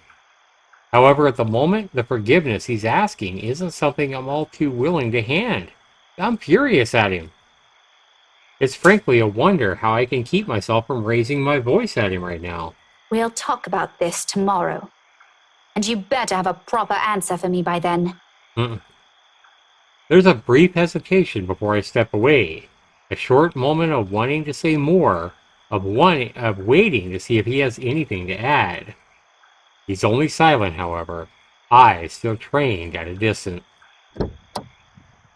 However, at the moment, the forgiveness he's asking isn't something I'm all too willing to hand. I'm furious at him. It's frankly a wonder how I can keep myself from raising my voice at him right now. We'll talk about this tomorrow. And you better have a proper answer for me by then. There's a brief hesitation before I step away. A short moment of wanting to say more, of waiting to see if he has anything to add. He's only silent, however, eyes still trained at a distance.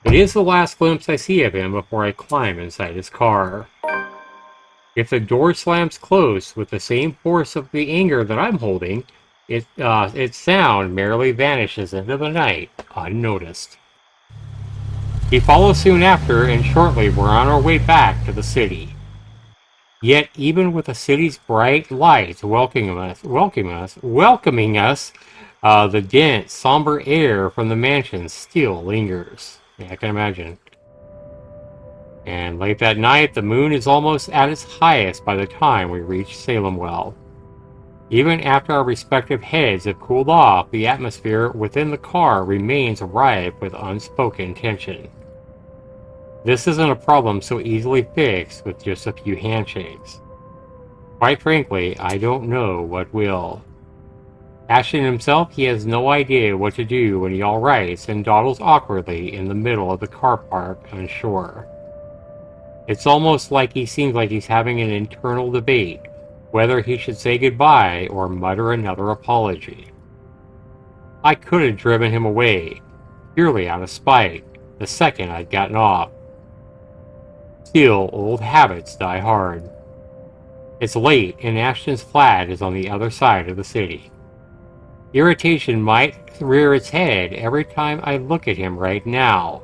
It is the last glimpse I see of him before I climb inside his car. If the door slams closed with the same force of the anger that I'm holding, its sound merely vanishes into the night, unnoticed. He follows soon after, and shortly we're on our way back to the city. Yet, even with the city's bright lights welcoming us, the dense, somber air from the mansion still lingers. Yeah, I can imagine. And late that night, the moon is almost at its highest by the time we reach Salem Well. Even after our respective heads have cooled off, the atmosphere within the car remains ripe with unspoken tension. This isn't a problem so easily fixed with just a few handshakes. Quite frankly, I don't know what will. Ashton himself, he has no idea what to do when he all writes and dawdles awkwardly in the middle of the car park unsure. It's almost like he seems like he's having an internal debate, whether he should say goodbye or mutter another apology. I could have driven him away, purely out of spite, the second I'd gotten off. Still, old habits die hard. It's late, and Ashton's flat is on the other side of the city. Irritation might rear its head every time I look at him right now,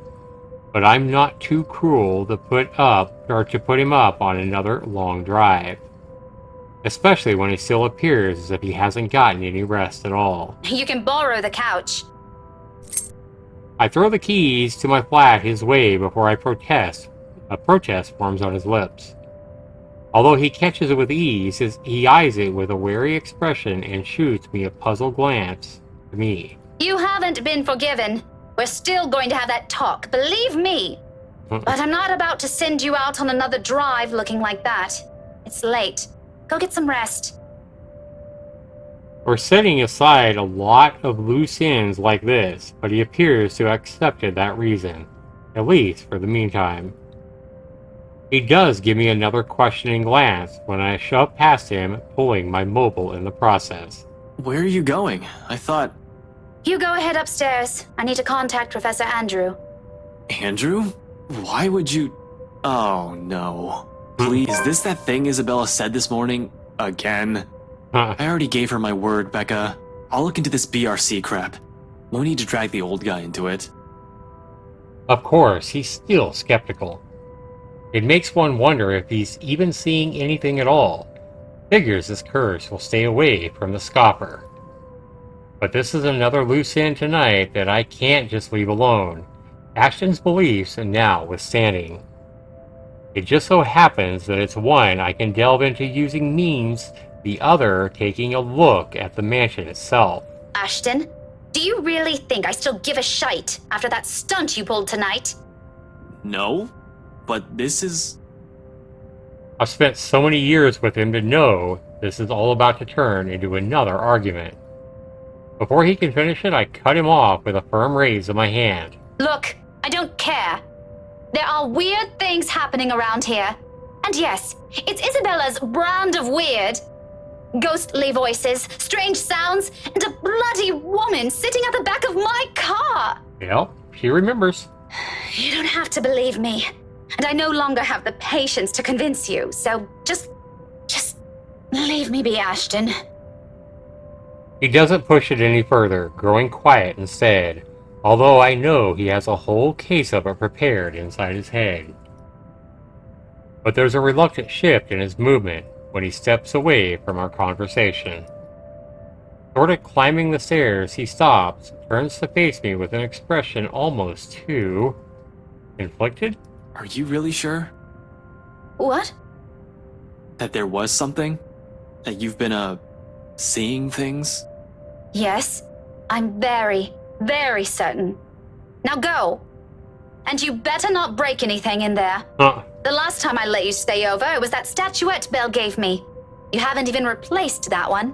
but I'm not too cruel to put him up on another long drive. Especially when it still appears as if he hasn't gotten any rest at all. You can borrow the couch. I throw the keys to my flat his way before I protest A protest forms on his lips. Although he catches it with ease, he eyes it with a wary expression and shoots me a puzzled glance to me. You haven't been forgiven. We're still going to have that talk, believe me. But I'm not about to send you out on another drive looking like that. It's late. Go get some rest. We're setting aside a lot of loose ends like this, but he appears to have accepted that reason, at least for the meantime. He does give me another questioning glance when I shove past him, pulling my mobile in the process. Where are you going? I thought... You go ahead upstairs. I need to contact Professor Andrew. Andrew? Why would you... Oh, no. Please, is this that thing Isabella said this morning? Again? I already gave her my word, Becca. I'll look into this BRC crap. No need to drag the old guy into it. Of course, he's still skeptical. It makes one wonder if he's even seeing anything at all. Figures this curse will stay away from the scoffer. But this is another loose end tonight that I can't just leave alone. Ashton's beliefs and notwithstanding. It just so happens that it's one I can delve into using means, the other taking a look at the mansion itself. Ashton, do you really think I still give a shite after that stunt you pulled tonight? No, but this is... I've spent so many years with him to know this is all about to turn into another argument. Before he can finish it, I cut him off with a firm raise of my hand. Look, I don't care. There are weird things happening around here. And yes, it's Isabella's brand of weird. Ghostly voices, strange sounds, and a bloody woman sitting at the back of my car. Yep, she remembers. You don't have to believe me. And I no longer have the patience to convince you, so just leave me be, Ashton. He doesn't push it any further, growing quiet instead, although I know he has a whole case of it prepared inside his head. But there's a reluctant shift in his movement when he steps away from our conversation. Sort of climbing the stairs, he stops, turns to face me with an expression almost too... inflicted? Are you really sure? What? That there was something? That you've been, seeing things? Yes, I'm very, very certain. Now go. And you better not break anything in there. The last time I let you stay over, it was that statuette Belle gave me. You haven't even replaced that one.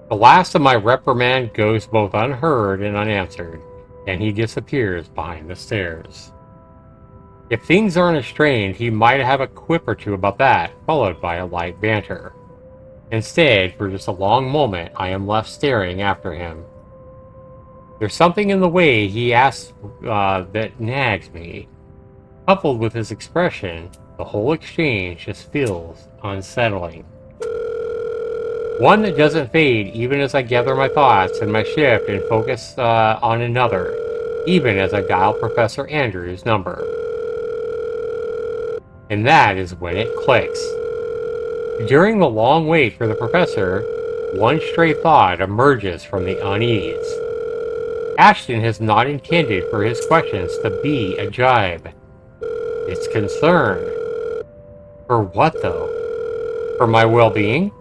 The last of my reprimand goes both unheard and unanswered, and he disappears behind the stairs. If things aren't strained, he might have a quip or two about that, followed by a light banter. Instead, for just a long moment, I am left staring after him. There's something in the way he asks that nags me. Coupled with his expression, the whole exchange just feels unsettling. One that doesn't fade even as I gather my thoughts and my shift and focus on another, even as I dial Professor Andrew's number. And that is when it clicks. During the long wait for the professor, one stray thought emerges from the unease. Ashton has not intended for his questions to be a jibe. It's concern. For what, though? For my well-being?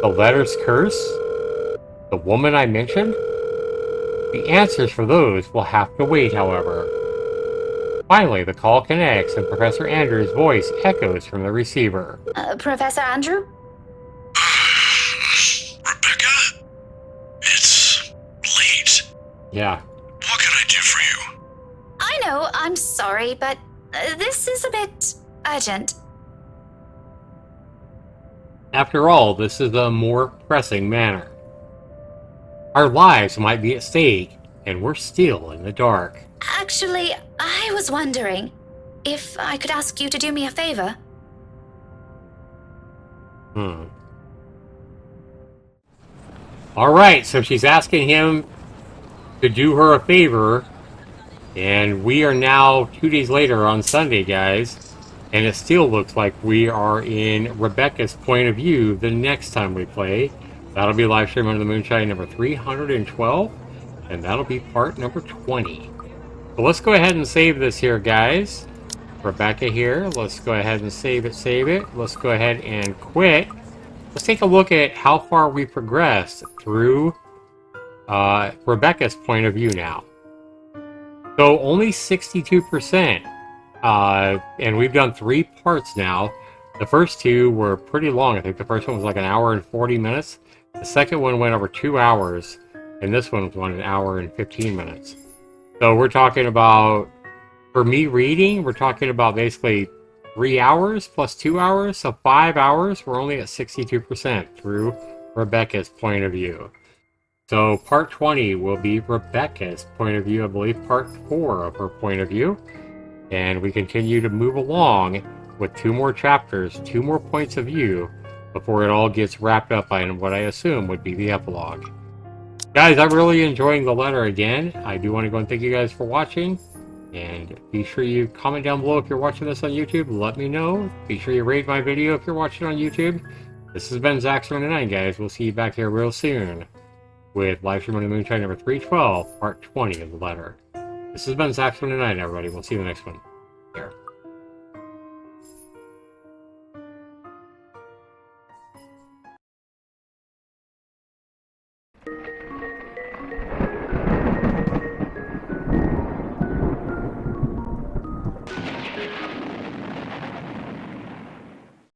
The letter's curse? The woman I mentioned? The answers for those will have to wait, however. Finally, the call connects and Professor Andrew's voice echoes from the receiver. Professor Andrew? Rebecca? It's late. Yeah. What can I do for you? I know, I'm sorry, but this is a bit urgent. After all, this is a more pressing matter. Our lives might be at stake, and we're still in the dark. Actually, I was wondering if I could ask you to do me a favor. Alright, so she's asking him to do her a favor, and we are now 2 days later on Sunday, guys, and it still looks like we are in Rebecca's point of view the next time we play. That'll be LiveStream Under the Moonshine number 312, and that'll be part number 20. So let's go ahead and save this here, guys. Rebecca here. Let's go ahead and save it. Let's go ahead and quit. Let's take a look at how far we progressed through Rebecca's point of view now. So only 62%. And we've done 3 parts now. The first 2 were pretty long. I think the first one was like an hour and 40 minutes. The second one went over 2 hours. And this one was 1 hour and 15 minutes. So we're talking about, for me reading, we're talking about basically 3 hours plus 2 hours. So 5 hours. We're only at 62% through Rebecca's point of view. So part 20 will be Rebecca's point of view. I believe part 4 of her point of view. And we continue to move along with 2 more chapters, 2 more points of view before it all gets wrapped up in what I assume would be the epilogue. Guys, I'm really enjoying the letter again. I do want to go and thank you guys for watching. And be sure you comment down below if you're watching this on YouTube. Let me know. Be sure you rate my video if you're watching on YouTube. This has been Zax79, guys. We'll see you back here real soon with Livestream on the Moonshine number 312, part 20 of the letter. This has been Zax79, everybody. We'll see you in the next one.